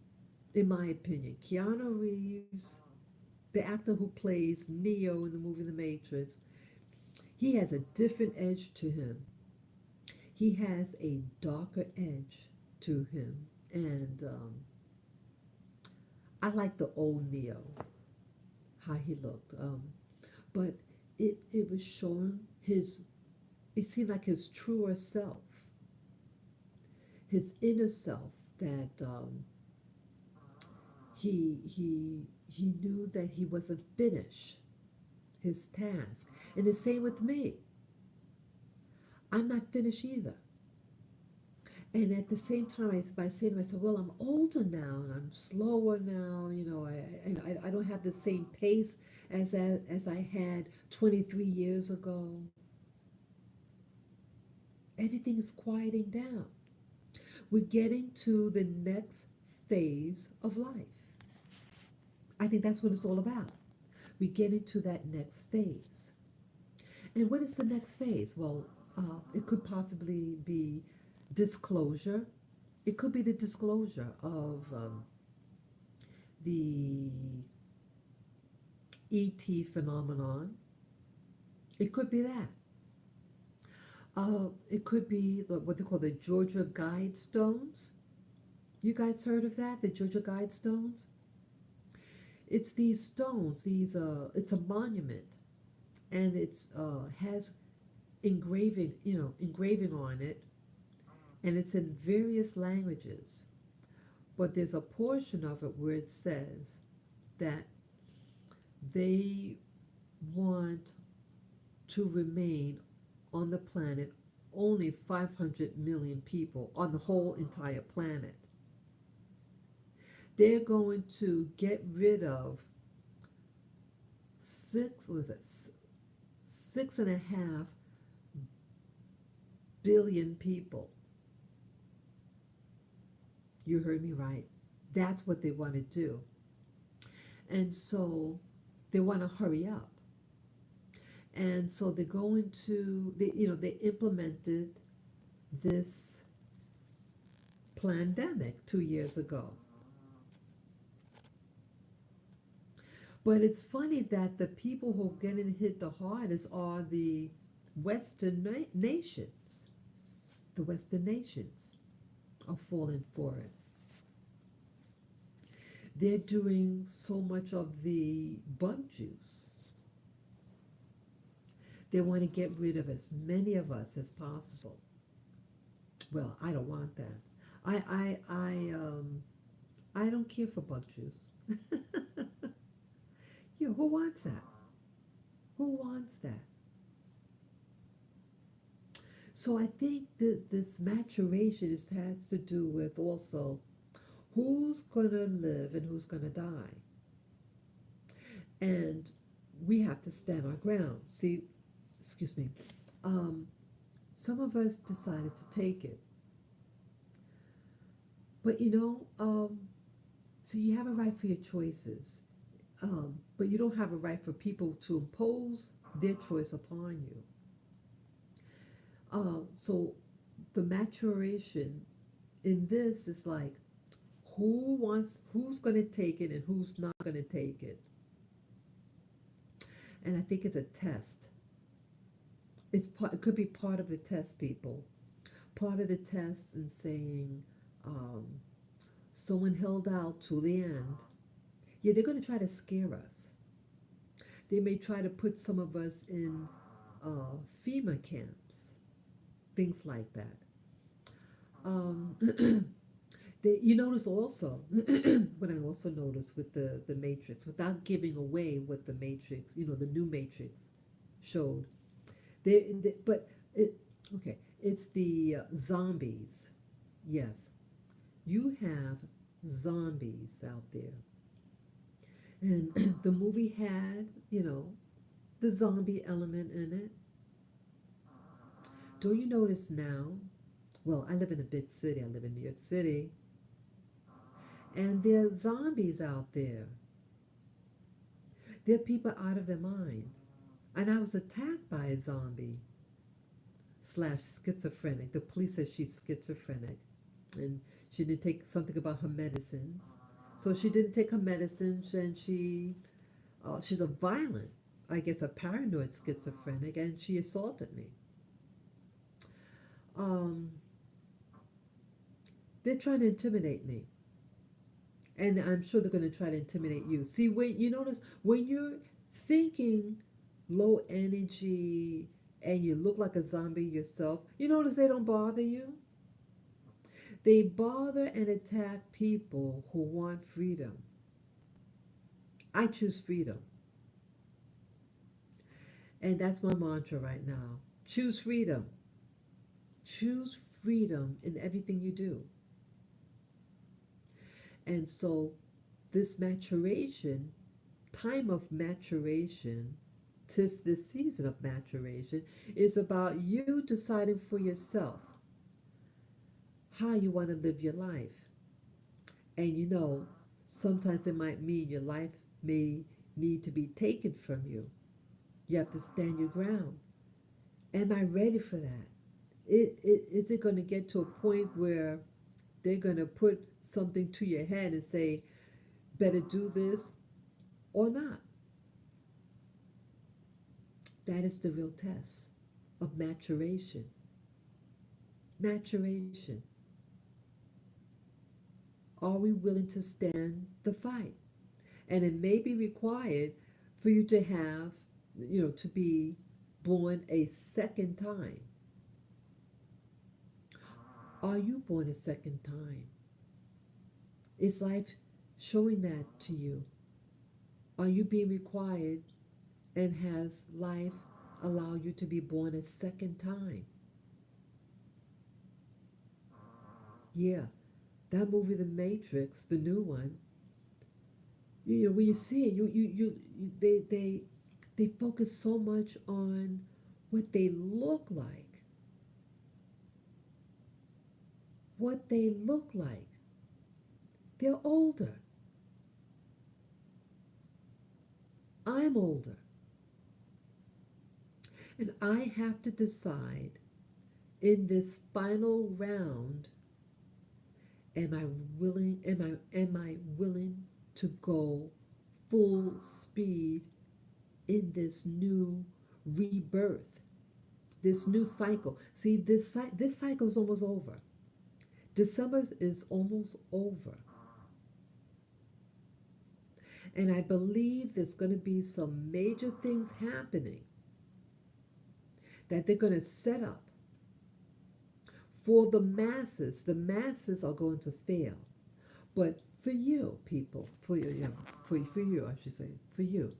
in my opinion. Keanu Reeves, the actor who plays Neo in the movie The Matrix, he has a different edge to him. He has a darker edge to him. And I like the old Neo, how he looked. But it was showing it seemed like his truer self, his inner self, that he knew that he wasn't finished his task. And the same with me. I'm not finished either. And at the same time, I say to myself, well, I'm older now, and I'm slower now. I don't have the same pace as I had 23 years ago. Everything is quieting down. We're getting to the next phase of life. I think that's what it's all about. We get into that next phase. And what is the next phase? Well, it could possibly be disclosure. It could be the disclosure of the ET phenomenon. It could be that. It could be what they call the Georgia Guidestones. You guys heard of that? The Georgia Guidestones? It's these stones. It's a monument, and it's has engraving on it, and it's in various languages. But there's a portion of it where it says that they want to remain on the planet only 500 million people on the whole entire planet. They're going to get rid of six and a half billion people. You heard me right. That's what they want to do. And so they want to hurry up. And so they're going to, they implemented this pandemic 2 years ago. But it's funny that the people who are getting hit the hardest are the Western nations. The Western nations are falling for it. They're doing so much of the bug juice. They want to get rid of as many of us as possible. Well, I don't want that. I don't care for bug juice. Yeah, who wants that? Who wants that? So I think that this maturation has to do with also who's going to live and who's going to die. And we have to stand our ground. See, excuse me, some of us decided to take it. But so you have a right for your choices, but you don't have a right for people to impose their choice upon you. So the maturation in this is like, who's going to take it and who's not going to take it. And I think it's a test. It could be part of the test, people. Part of the test in saying, someone held out to the end. Yeah, they're going to try to scare us. They may try to put some of us in FEMA camps, things like that. You notice also, what I also noticed with the Matrix, without giving away what the Matrix, the new Matrix showed, it's the zombies. Yes, you have zombies out there. And the movie had, the zombie element in it. Don't you notice now? Well, I live in a big city. I live in New York City. And there are zombies out there. There are people out of their mind. And I was attacked by a zombie / schizophrenic. The police said she's schizophrenic. And she didn't take something about her medicines. So she didn't take her medicines, and she's a violent, I guess a paranoid schizophrenic, and she assaulted me. They're trying to intimidate me. And I'm sure they're going to try to intimidate you. See, when you notice, when you're thinking low energy and you look like a zombie yourself, you notice they don't bother you. They bother and attack people who want freedom. I choose freedom. And that's my mantra right now. Choose freedom. Choose freedom in everything you do. And so this maturation, time of maturation, this season of maturation, is about you deciding for yourself how you want to live your life. And sometimes it might mean your life may need to be taken from you. You have to stand your ground. Am I ready for that? Is it going to get to a point where they're going to put something to your head and say, better do this or not. That is the real test of maturation. Maturation. Are we willing to stand the fight? And it may be required for you to have, to be born a second time. Are you born a second time? Is life showing that to you? Are you being required, and has life allowed you to be born a second time? Yeah, that movie, The Matrix, the new one. When you see it, they focus so much on what they look like, what they look like. They're older. I'm older. And I have to decide in this final round, am I willing to go full speed in this new rebirth, this new cycle? See, this cycle is almost over. December is almost over. And I believe there's going to be some major things happening that they're going to set up for the masses. The masses are going to fail. But for you, people, for you, I should say, for you,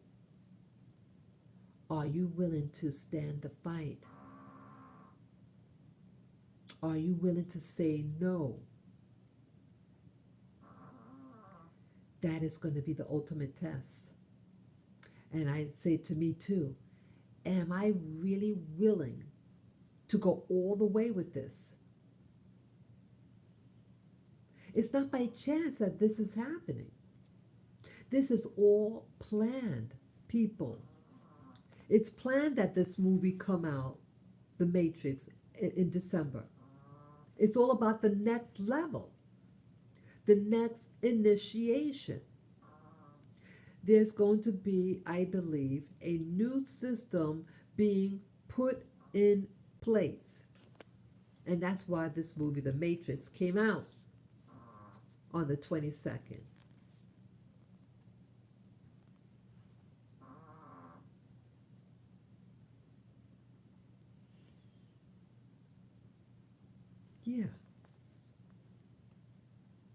are you willing to stand the fight? Are you willing to say no? That is going to be the ultimate test. And I say to me too, am I really willing to go all the way with this? It's not by chance that this is happening. This is all planned, people. It's planned that this movie come out, The Matrix, in December. It's all about the next level, the next initiation. There's going to be, I believe, a new system being put in place. And that's why this movie, The Matrix, came out on the 22nd. Yeah.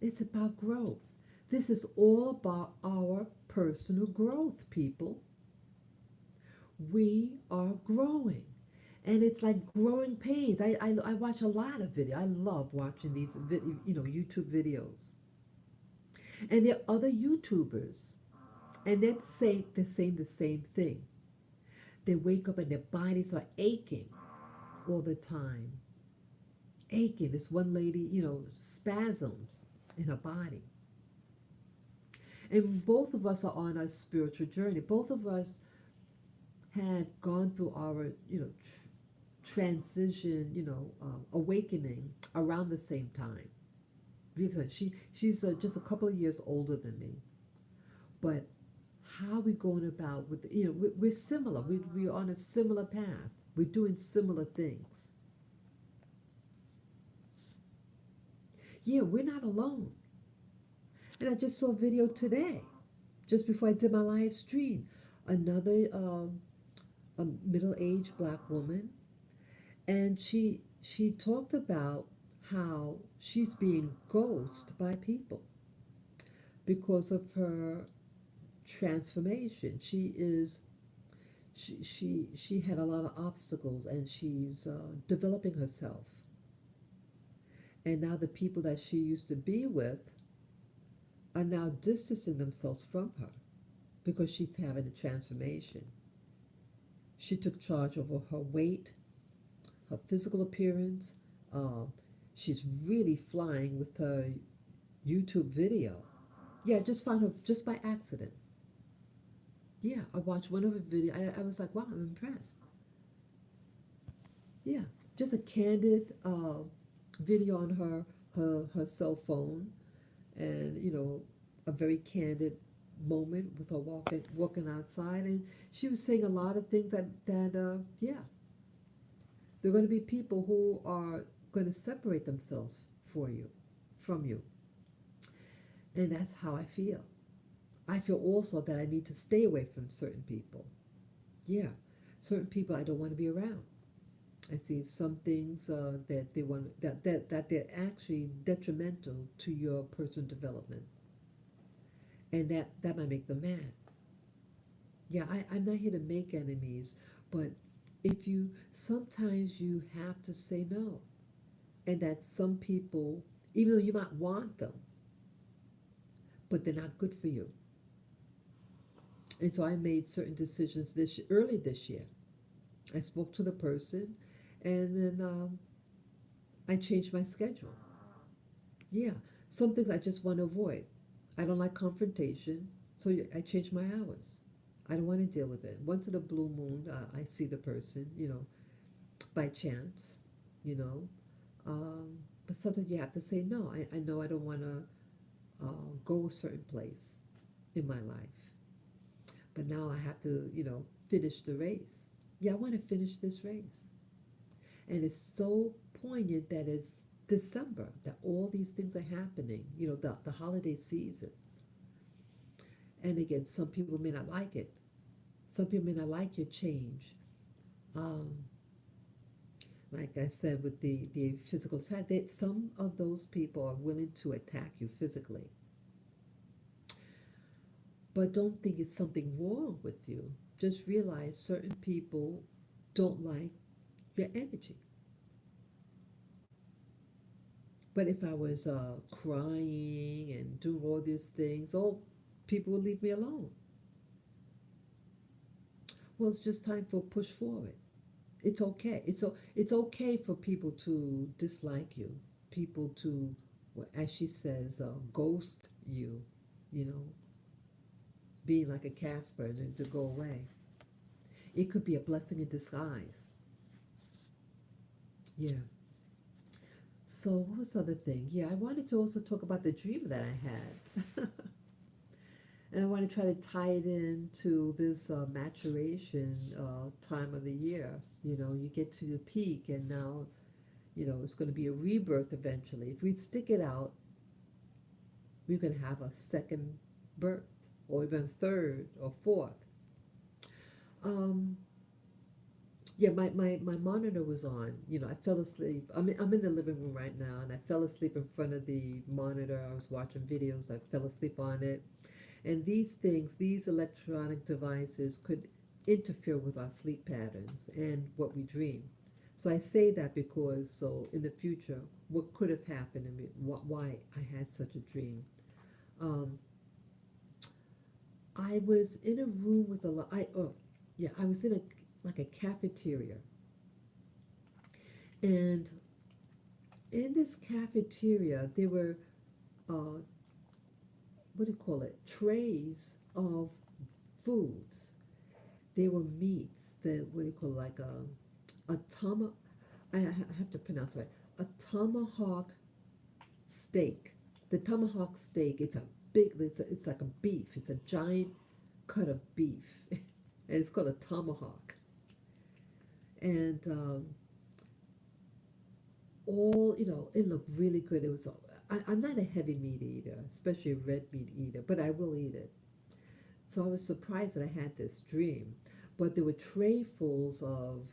It's about growth. This is all about our personal growth, people. We are growing. And it's like growing pains. I watch a lot of video. I love watching these YouTube videos. And there are other YouTubers, and they're saying the same thing. They wake up and their bodies are aching all the time. Aching. This one lady, spasms in her body. And both of us are on a spiritual journey. Both of us had gone through our, transition, awakening around the same time. She's just a couple of years older than me. But how are we going about with, we're similar. We're on a similar path. We're doing similar things. Yeah, we're not alone. And I just saw a video today, just before I did my live stream. Another a middle-aged black woman, and she talked about how she's being ghosted by people because of her transformation. She had a lot of obstacles, and she's developing herself. And now the people that she used to be with are now distancing themselves from her because she's having a transformation. She took charge over her weight, her physical appearance. She's really flying with her YouTube video. Yeah, just found her just by accident. Yeah, I watched one of her videos. I was like, wow, I'm impressed. Yeah, just a candid video on her cell phone, and a very candid moment with her walking outside, and she was saying a lot of things that yeah, there are going to be people who are going to separate themselves for you, from you, and that's how I feel. I feel also that I need to stay away from certain people. Yeah, certain people I don't want to be around. I see some things that they want that they're actually detrimental to your personal development, and that might make them mad. Yeah, I'm not here to make enemies, but if you sometimes you have to say no, and that some people, even though you might want them, but they're not good for you. And so I made certain decisions early this year. I spoke to the person, and then I changed my schedule. Yeah, some things I just want to avoid. I don't like confrontation, so I changed my hours. I don't want to deal with it. Once in a blue moon, I see the person, by chance, you know. Um, but sometimes you have to say no. I know I don't want to go a certain place in my life, but now I have to, finish the race. Yeah, I want to finish this race. And it's so poignant that it's December, that all these things are happening, the holiday seasons. And again, some people may not like it. Some people may not like your change. Um, like I said, with the physical attack, some of those people are willing to attack you physically. But don't think it's something wrong with you. Just realize certain people don't like your energy. But if I was crying and doing all these things, oh, people will leave me alone. Well, it's just time for push forward. It's okay. It's okay for people to dislike you, people to, well, as she says, ghost you. You know, being like a Casper and to go away. It could be a blessing in disguise. Yeah. So what was the other thing? Yeah, I wanted to also talk about the dream that I had. And I want to try to tie it into this maturation time of the year. You get to the peak, and now, it's going to be a rebirth eventually. If we stick it out, we're going to have a second birth, or even third or fourth. Um, yeah, my monitor was on. I fell asleep. I'm in the living room right now, and I fell asleep in front of the monitor. I was watching videos. I fell asleep on it. And these electronic devices could interfere with our sleep patterns and what we dream. So I say that because, so in the future, what could have happened and why I had such a dream. Um, I was in a room with a lot. I was in like a cafeteria, and in this cafeteria there were uh, what do you call it? Trays of foods. They were meats. That what do you call it? Like a toma. I have to pronounce it right. A tomahawk steak. The tomahawk steak. It's a big. It's like a beef. It's a giant cut of beef, and it's called a tomahawk. And it looked really good. It was. I'm not a heavy meat eater, especially a red meat eater, but I will eat it. So I was surprised that I had this dream. But there were trayfuls of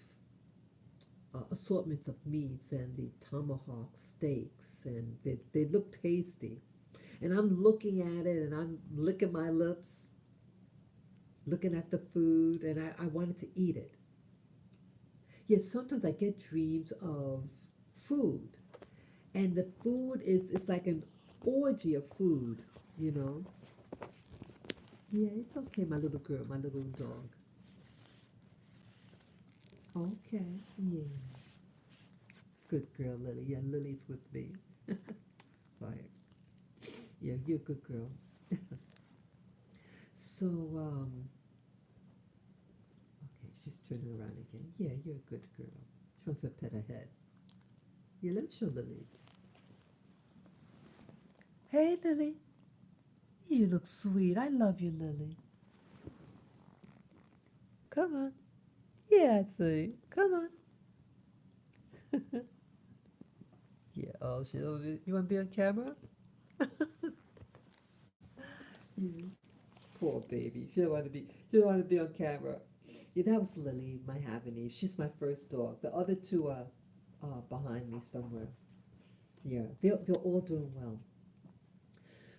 assortments of meats and the tomahawk steaks, and they look tasty. And I'm looking at it, and I'm licking my lips, looking at the food, and I wanted to eat it. Yes, sometimes I get dreams of food, and the food is it's like an orgy of food, you know. Yeah, it's okay, my little girl, my little dog. Okay, yeah. Good girl, Lily. Yeah, Lily's with me. Sorry. Yeah, you're a good girl. So, okay, she's turning around again. Yeah, you're a good girl. She wants to pet her head. Yeah, let me show Lily. Hey, Lily. You look sweet. I love you, Lily. Come on. Yeah, sweet. Come on. Yeah. Oh, she. You want to be on camera? Yeah. Poor baby. She don't want to be. She don't want to be on camera. Yeah, that was Lily, my Havanese. She's my first dog. The other two are behind me somewhere. Yeah, they're all doing well.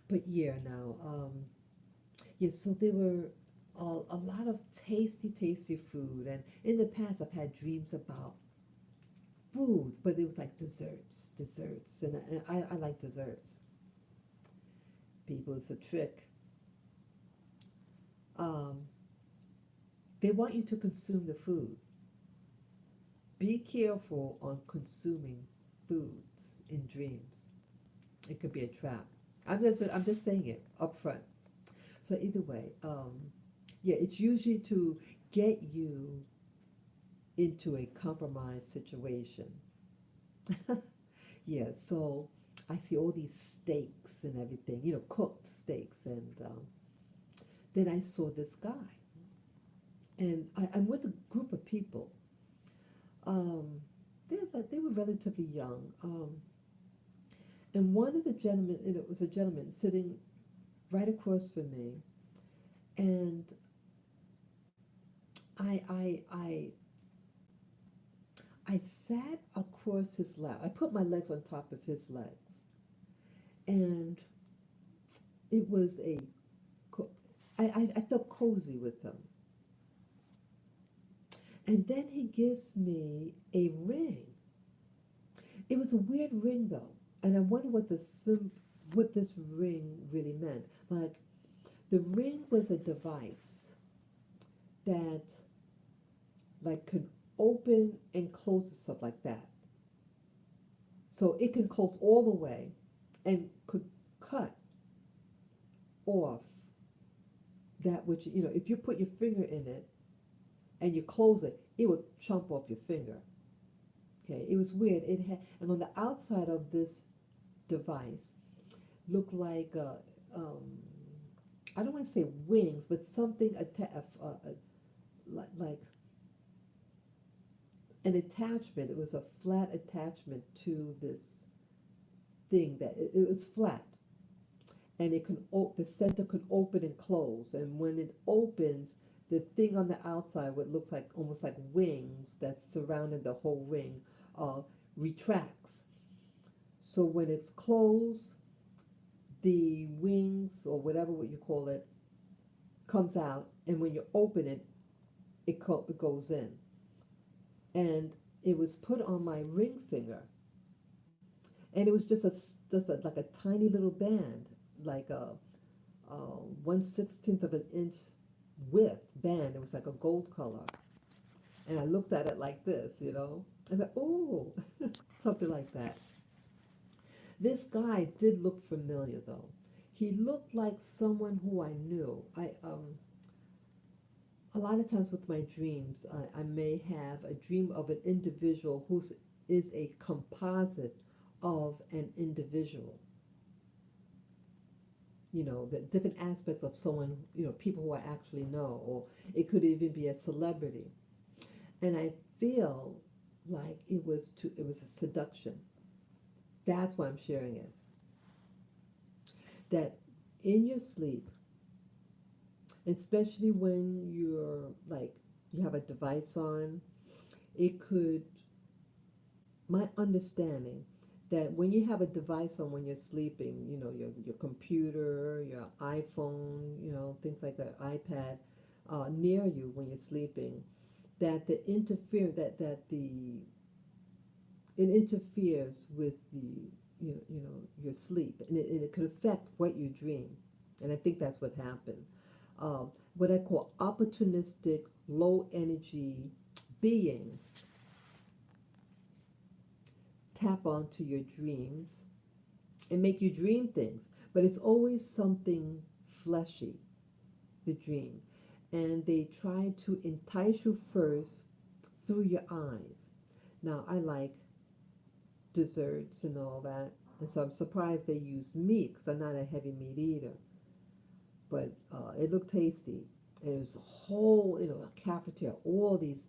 But yeah, now, yeah. So there were a lot of tasty, tasty food, and in the past, I've had dreams about foods, but it was like desserts, and I like desserts. People, it's a trick. Um, they want you to consume the food. Be careful on consuming foods in dreams. It could be a trap. I'm just saying it up front. So either way, yeah, it's usually to get you into a compromised situation. Yeah, so I see all these steaks and everything, cooked steaks, and then I saw this guy, and I'm with a group of people. Um, they were relatively young, and one of the gentlemen, it was a gentleman sitting right across from me, and I I I I sat across his lap. I put my legs on top of his legs, and it was I felt cozy with him. And then he gives me a ring. It was a weird ring though, and I wonder what this ring really meant. Like the ring was a device that like could open and close itself like that. So it can close all the way and could cut off that which, if you put your finger in it and you close it, it would chomp off your finger. Okay, it was weird. It had, and on the outside of this device looked like I don't want to say wings, but something like an attachment. It was a flat attachment to this thing that it was flat, and it can the center could open and close, and when it opens, the thing on the outside, what looks like almost like wings that surrounded the whole ring, retracts. So when it's closed, the wings or whatever what you call it comes out, and when you open it, it goes in. And it was put on my ring finger, and it was like a tiny little band, like a 1/16 of an inch width band. It was like a gold color, and I looked at it like this. I thought, oh, something like that. This guy did look familiar though. He looked like someone who I knew. A lot of times with my dreams, I may have a dream of an individual who is a composite of an individual. The different aspects of someone, people who I actually know, or it could even be a celebrity. And I feel like it was a seduction. That's why I'm sharing it. That in your sleep, especially when you have a device on, it could, my understanding that when you have a device on when you're sleeping, your computer, your iPhone, things like that, iPad, near you when you're sleeping, that the interfere that the it interferes with your sleep, and it could affect what you dream, and I think that's what happened. What I call opportunistic, low energy beings tap onto your dreams and make you dream things, but it's always something fleshy, the dream, and they try to entice you first through your eyes. Now, I like desserts and all that, and so I'm surprised they use meat because I'm not a heavy meat eater. but it looked tasty. And it was a whole, a cafeteria, all these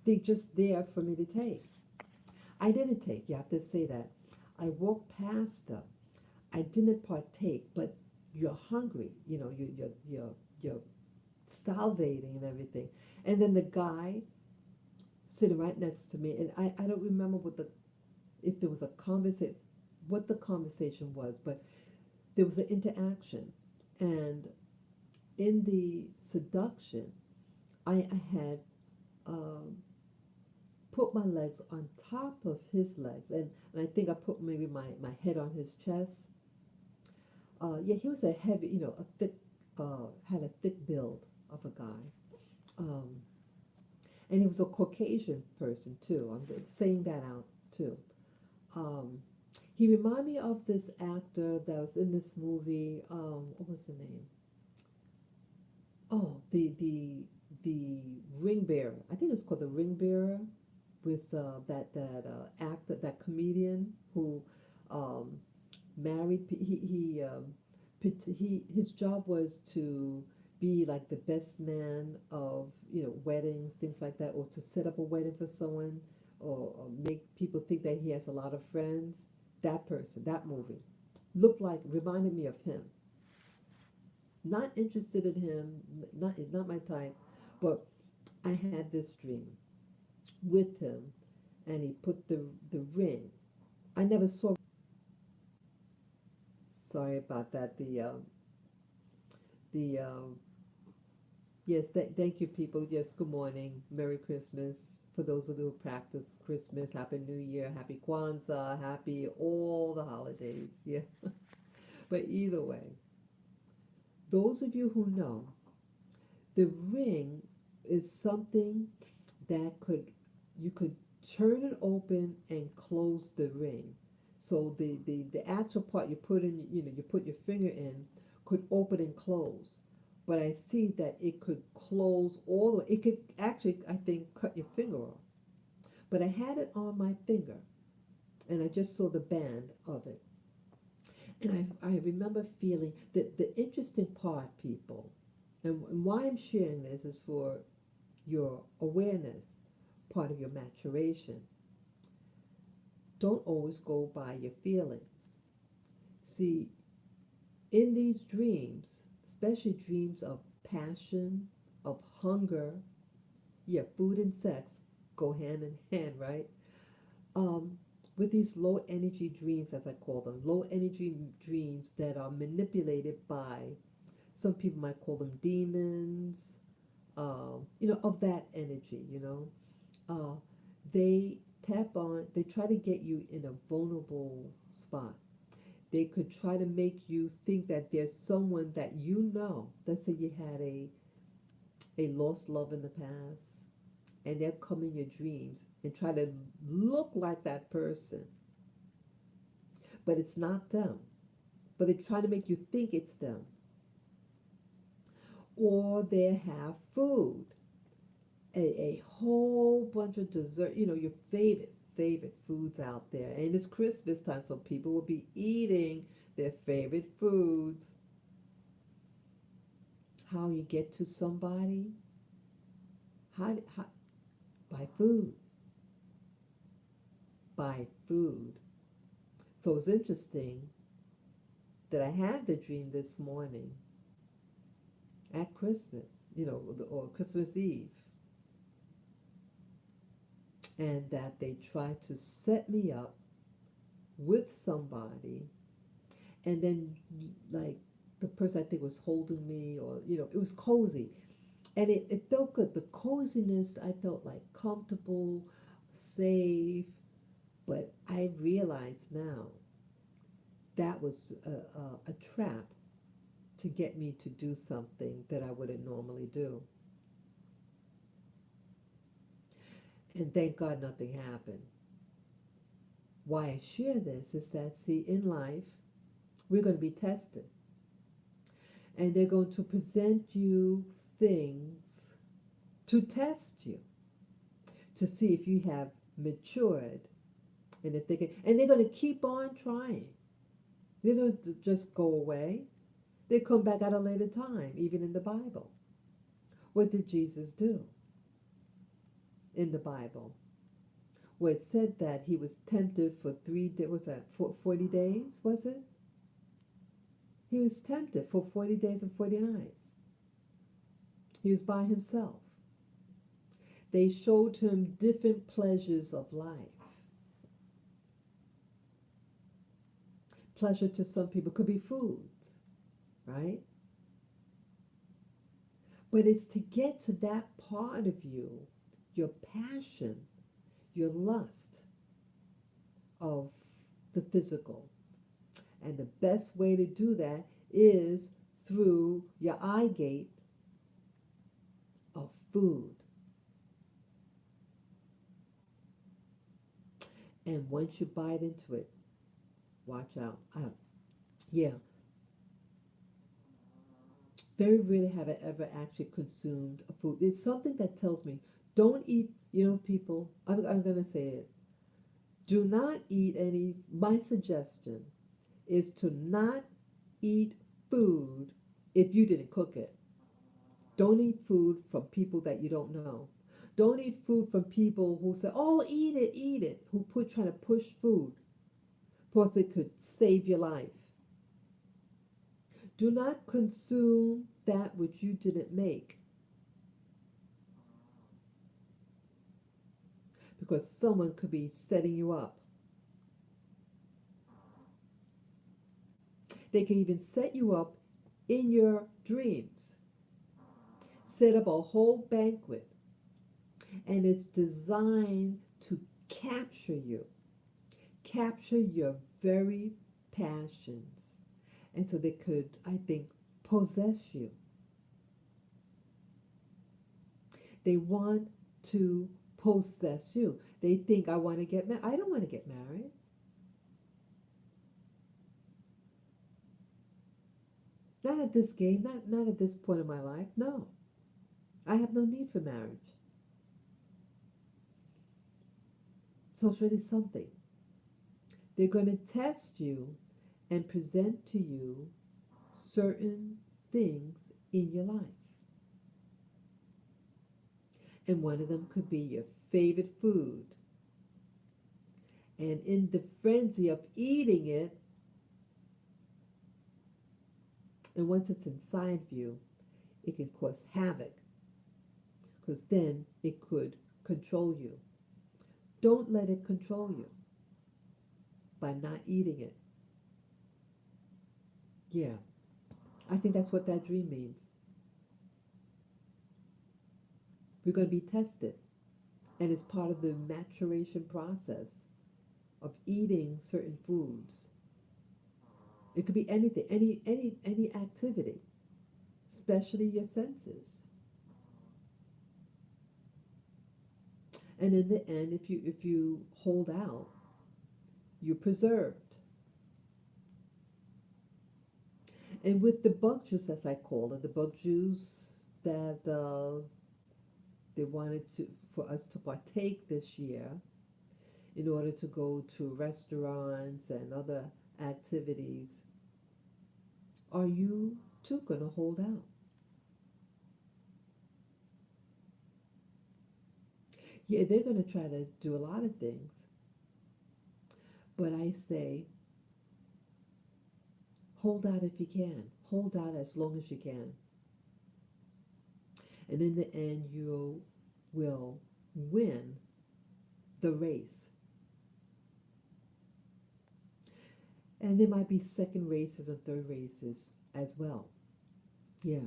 things just there for me to take. I didn't take, you have to say that. I walked past them. I didn't partake, but you're hungry, you're salivating and everything. And then the guy sitting right next to me, and I don't remember if there was a conversation, what the conversation was, but there was an interaction. And in the seduction, I had um, put my legs on top of his legs, and I think I put maybe my head on his chest. Yeah, he was a heavy, a thick, had a thick build of a guy. Um, and he was a Caucasian person too. I'm saying that out too. Um, he reminded me of this actor that was in this movie. What was the name? Oh, the Ring Bearer. I think it's called the Ring Bearer with that actor, that comedian who um, married. His job was to be like the best man of wedding things like that, or to set up a wedding for someone, or make people think that he has a lot of friends. That person, that movie, looked like reminded me of him. Not interested in him, not my type, but I had this dream with him, and he put the ring. I never saw. Sorry about that. The yes, thank you, people. Yes, good morning, Merry Christmas. For those of you who practice Christmas, Happy New Year, Happy Kwanzaa, Happy all the holidays. Yeah, but either way, those of you who know, the ring is something that you could turn it open and close the ring. So the actual part you put in, you put your finger in, could open and close. But I see that it could close all the way. It could actually, I think, cut your finger off. But I had it on my finger, and I just saw the band of it. And I remember feeling that the interesting part, people, and why I'm sharing this is for your awareness, part of your maturation. Don't always go by your feelings. See, in these dreams, especially dreams of passion, of hunger, yeah, food and sex go hand in hand, right? Um, with these low energy dreams, as I call them, low energy dreams that are manipulated by, some people might call them demons, of that energy, uh, they they try to get you in a vulnerable spot. They could try to make you think that there's someone that let's say you had a lost love in the past, and they'll come in your dreams and try to look like that person, but it's not them. But they try to make you think it's them. Or they have food, a whole bunch of dessert, your favorite foods out there. And it's Christmas time, so people will be eating their favorite foods. How you get to somebody? How by food. By food. So it's interesting that I had the dream this morning at Christmas, or Christmas Eve, and that they tried to set me up with somebody, and then like the person I think was holding me, or it was cozy, and it felt good. The coziness, I felt like comfortable, safe, but I realize now that was a trap to get me to do something that I wouldn't normally do. And thank God nothing happened. Why I share this is that, see, in life, we're going to be tested. And they're going to present you things to test you, to see if you have matured, and if they can, and they're going to keep on trying. They don't just go away. They come back at a later time, even in the Bible. What did Jesus do in the Bible? Where it said that he was tempted for 3 days, was that 40 days, was it? He was tempted for 40 days and 40 nights. He was by himself. They showed him different pleasures of life. Pleasure to some people could be foods, right? But it's to get to that part of you, your passion, your lust of the physical. And the best way to do that is through your eye gate of food. And once you bite into it, watch out. Yeah. Very rarely have I ever actually consumed a food. It's something that tells me, don't eat, people, I'm going to say it. Do not eat any, my suggestion is to not eat food if you didn't cook it. Don't eat food from people that you don't know. Don't eat food from people who say, oh, eat it, who trying to push food because it could save your life. Do not consume that which you didn't make, because someone could be setting you up. They can even set you up in your dreams. Set up a whole banquet, and it's designed to capture you, capture your very passions. And so they could, I think, possess you. They want to possess you. They think, I want to get married. I don't want to get married. Not at this game, not at this point in my life. No. I have no need for marriage. So it's really something. They're going to test you and present to you certain things in your life. And one of them could be your favorite food. And in the frenzy of eating it, and once it's inside of you, it can cause havoc, because then it could control you. Don't let it control you by not eating it. Yeah, I think that's what that dream means. We're going to be tested, and it's part of the maturation process of eating certain foods. It could be anything, any activity, especially your senses. And in the end, if you hold out, you're preserved. And with the bug juice, as I call it, the bug juice that they wanted for us to partake this year, in order to go to restaurants and other activities, are you too going to hold out? Yeah, they're going to try to do a lot of things. But I say, hold out if you can. Hold out as long as you can. And in the end, you will win the race. And there might be second races and third races as well. Yeah.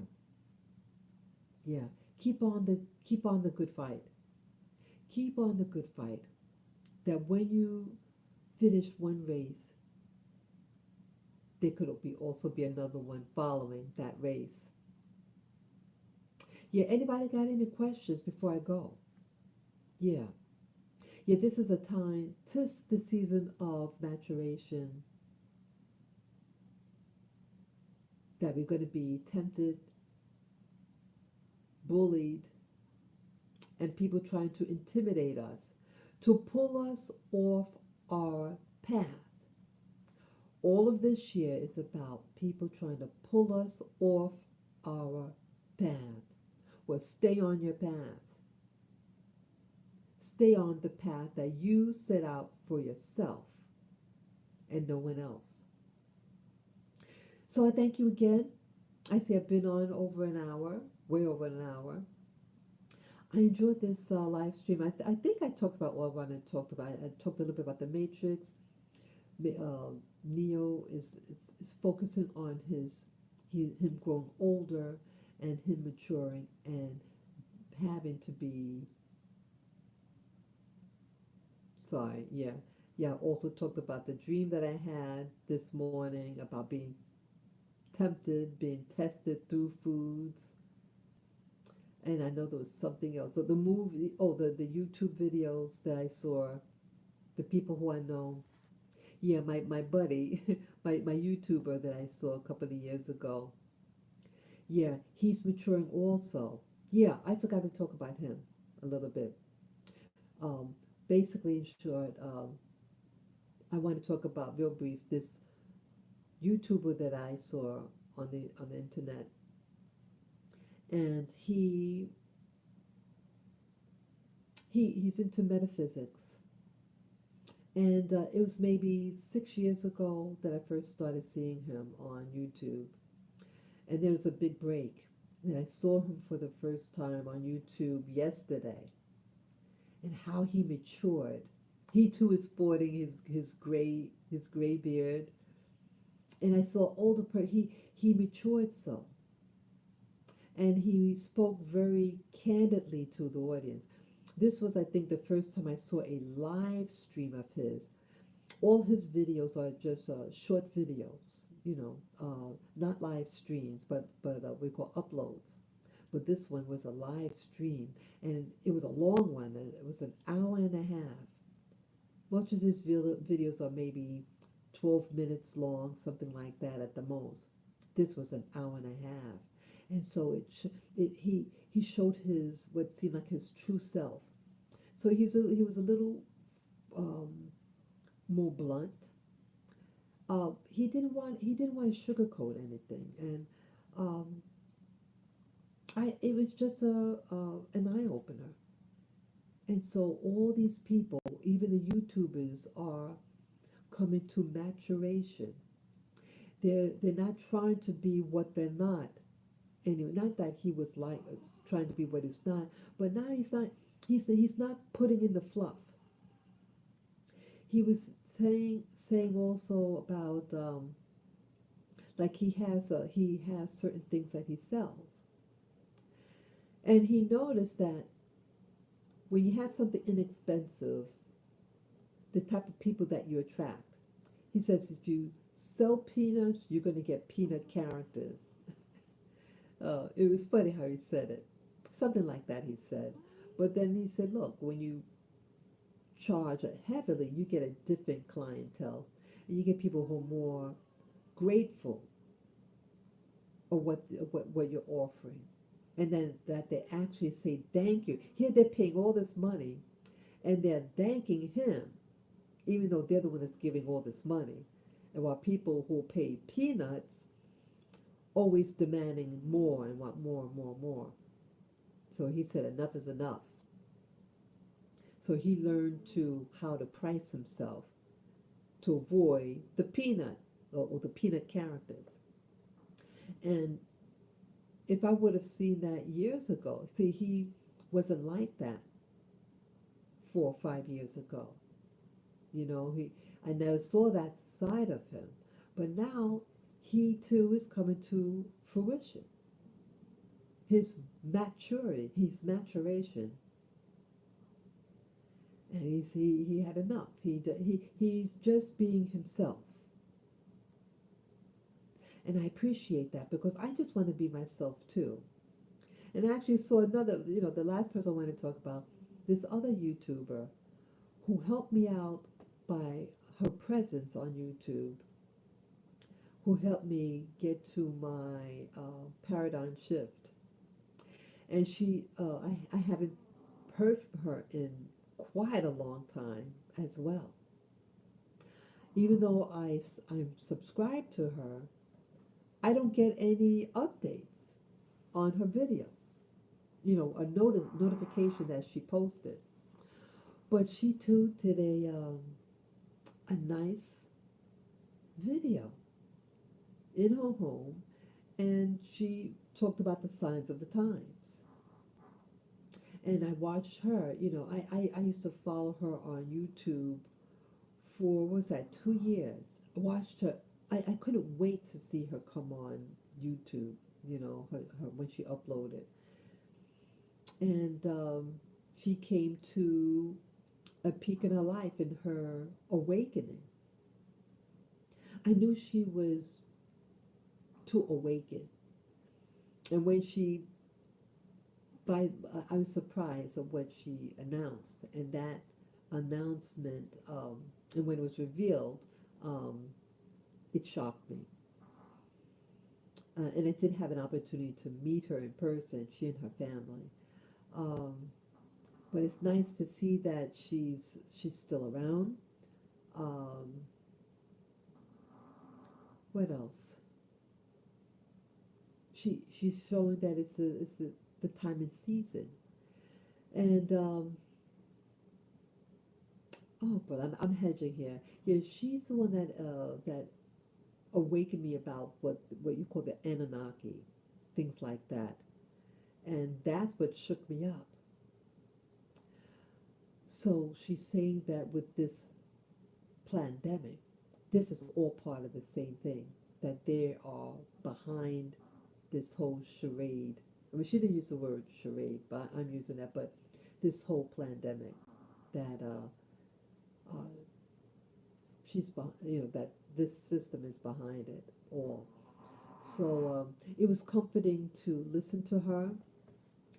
Yeah. Keep on the good fight. Keep on the good fight. That when you finish one race, there could also be another one following that race. Yeah, anybody got any questions before I go? Yeah. Yeah, this is a time, 'tis the season of maturation, that we're going to be tempted, bullied, and people trying to intimidate us, to pull us off our path. All of this year is about people trying to pull us off our path. Well, stay on your path. Stay on the path that you set out for yourself and no one else. So I thank you again. I see I've been on over an hour, way over an hour. I enjoyed this live stream. I think I talked about what I wanted to talk about. I talked a little bit about the Matrix. uh, Neo is focusing on him growing older and him maturing and having to be sorry, yeah. Yeah, also talked about the dream that I had this morning about being tempted, being tested through foods. And I know there was something else. So the movie, the YouTube videos that I saw, the people who I know. Yeah, my buddy, my YouTuber that I saw a couple of years ago. Yeah, he's maturing also. Yeah, I forgot to talk about him a little bit. Um, Basically, in short, I want to talk about real brief this YouTuber that I saw on the internet, and he's into metaphysics. And it was maybe 6 years ago that I first started seeing him on YouTube. And there was a big break. And I saw him for the first time on YouTube yesterday and how he matured. He too is sporting his gray beard. And I saw he matured so. And he spoke very candidly to the audience. This was, I think, the first time I saw a live stream of his. All his videos are just short videos, not live streams, but we call uploads. But this one was a live stream, and it was a long one. And it was an hour and a half. Much of his videos are maybe 12 minutes long, something like that at the most. This was an hour and a half, and so he showed his what seemed like his true self. So he was a little um, more blunt. He didn't want to sugarcoat anything, and um, I it was just an eye opener. And so all these people, even the YouTubers, are coming to maturation. They're not trying to be what they're not. Anyway, not that he was like trying to be what he's not, but now he's not. He's not putting in the fluff. He was saying also about like he has certain things that he sells, and he noticed that when you have something inexpensive, the type of people that you attract. He says if you sell peanuts, you're going to get peanut characters. It was funny how he said it, something like that he said. But then he said, look, when you charge heavily, you get a different clientele, and you get people who are more grateful of what you're offering, and then that they actually say thank you. Here they're paying all this money, and they're thanking him, even though they're the one that's giving all this money. And while people who pay peanuts always demanding more and want more and more and more. So he said enough is enough. So he learned to how to price himself to avoid the peanut or the peanut characters. And if I would have seen that years ago, see, he wasn't like that 4 or 5 years ago. I never saw that side of him. But now he too is coming to fruition. His maturity, his maturation, and he had enough. He's just being himself, and I appreciate that because I just want to be myself too. And I actually saw another, the last person I wanted to talk about, this other YouTuber who helped me out by her presence on YouTube, who helped me get to my paradigm shift. And I haven't heard from her in quite a long time as well. Even though I'm subscribed to her, I don't get any updates on her videos. You know, a notification that she posted. But she too did a nice video in her home, and she talked about the signs of the times. And I watched her, you know, I used to follow her on YouTube for, what was that, 2 years. I watched her, I couldn't wait to see her come on YouTube, you know, her when she uploaded. And she came to a peak in her life, in her awakening. I knew she was to awaken. And when she, I was surprised at what she announced. And that announcement, and when it was revealed, um, it shocked me. And I did have an opportunity to meet her in person, she and her family. Um, but it's nice to see that she's still around. Um, what else? She's showing that the time and season. And oh, but I'm hedging here. Yeah, she's the one that awakened me about what you call the Anunnaki, things like that, and that's what shook me up. So she's saying that with this pandemic, this is all part of the same thing, that they are behind this whole charade. I mean, she didn't use the word charade, but I'm using that. But this whole pandemic, that uh, you know, that this system is behind it all. So it was comforting to listen to her.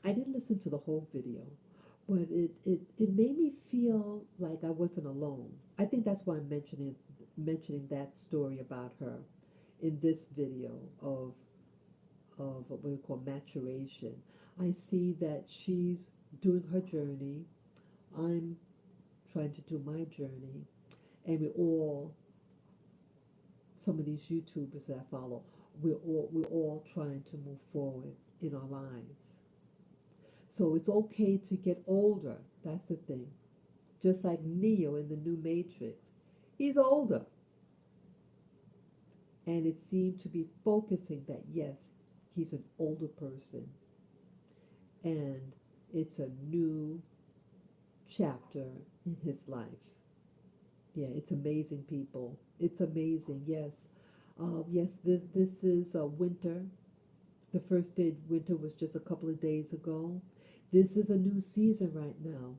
I didn't listen to the whole video, but it made me feel like I wasn't alone. I think that's why I'm mentioning that story about her in this video of what we call maturation. I see that she's doing her journey. I'm trying to do my journey, and some of these YouTubers that I follow, we're all trying to move forward in our lives. So it's okay to get older. That's the thing. Just like Neo in the new Matrix, he's older, and it seemed to be focusing that yes, he's an older person, and it's a new chapter in his life. Yeah, it's amazing, people. It's amazing. Yes, yes. This is winter. The first day of winter was just a couple of days ago. This is a new season right now,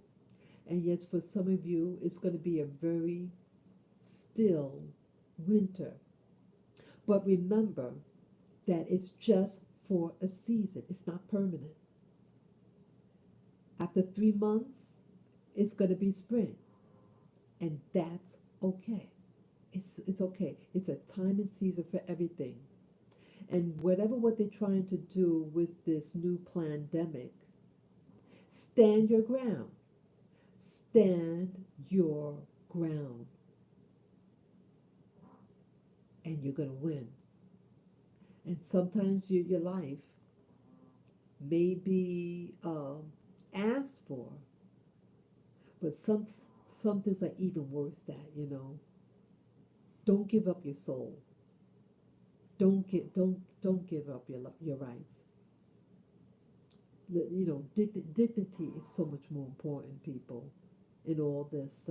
and yes, for some of you, it's going to be a very still winter. But remember that it's just for a season. It's not permanent. After 3 months, it's going to be spring, and that's okay. It's okay. It's a time and season for everything. And whatever what they're trying to do with this new pandemic, stand your ground. Stand your ground, and you're going to win. And sometimes your life may be asked for, but some things are even worth that. You know, don't give up your soul. Don't give up your rights. You know, dignity is so much more important, people, in all this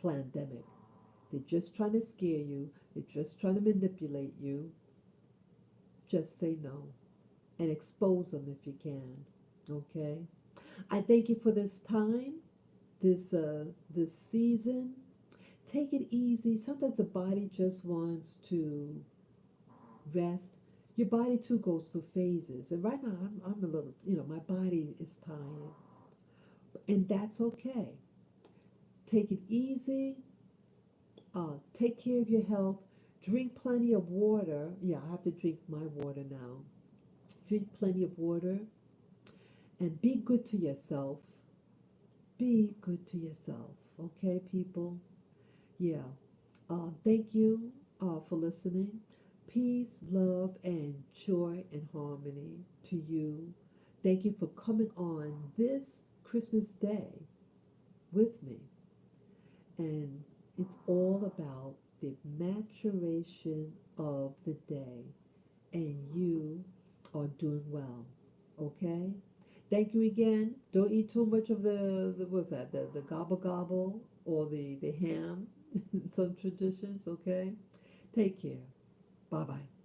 pandemic. They're just trying to scare you. They're just trying to manipulate you. Just say no and expose them if you can. Okay. I thank you for this time, this season. Take it easy. Sometimes the body just wants to rest. Your body too goes through phases, and right now I'm a little, you know, my body is tired, and that's okay. Take it easy. Take care of your health. Drink plenty of water. Yeah, I have to drink my water now. Drink plenty of water, and be good to yourself. Be good to yourself, okay, people? Yeah. Thank you for listening. Peace, love, and joy and harmony to you. Thank you for coming on this Christmas day with me. And it's all about the maturation of the day. And you are doing well. Okay? Thank you again. Don't eat too much of the what's that? The gobble gobble or the ham in some traditions, okay? Take care. Bye bye.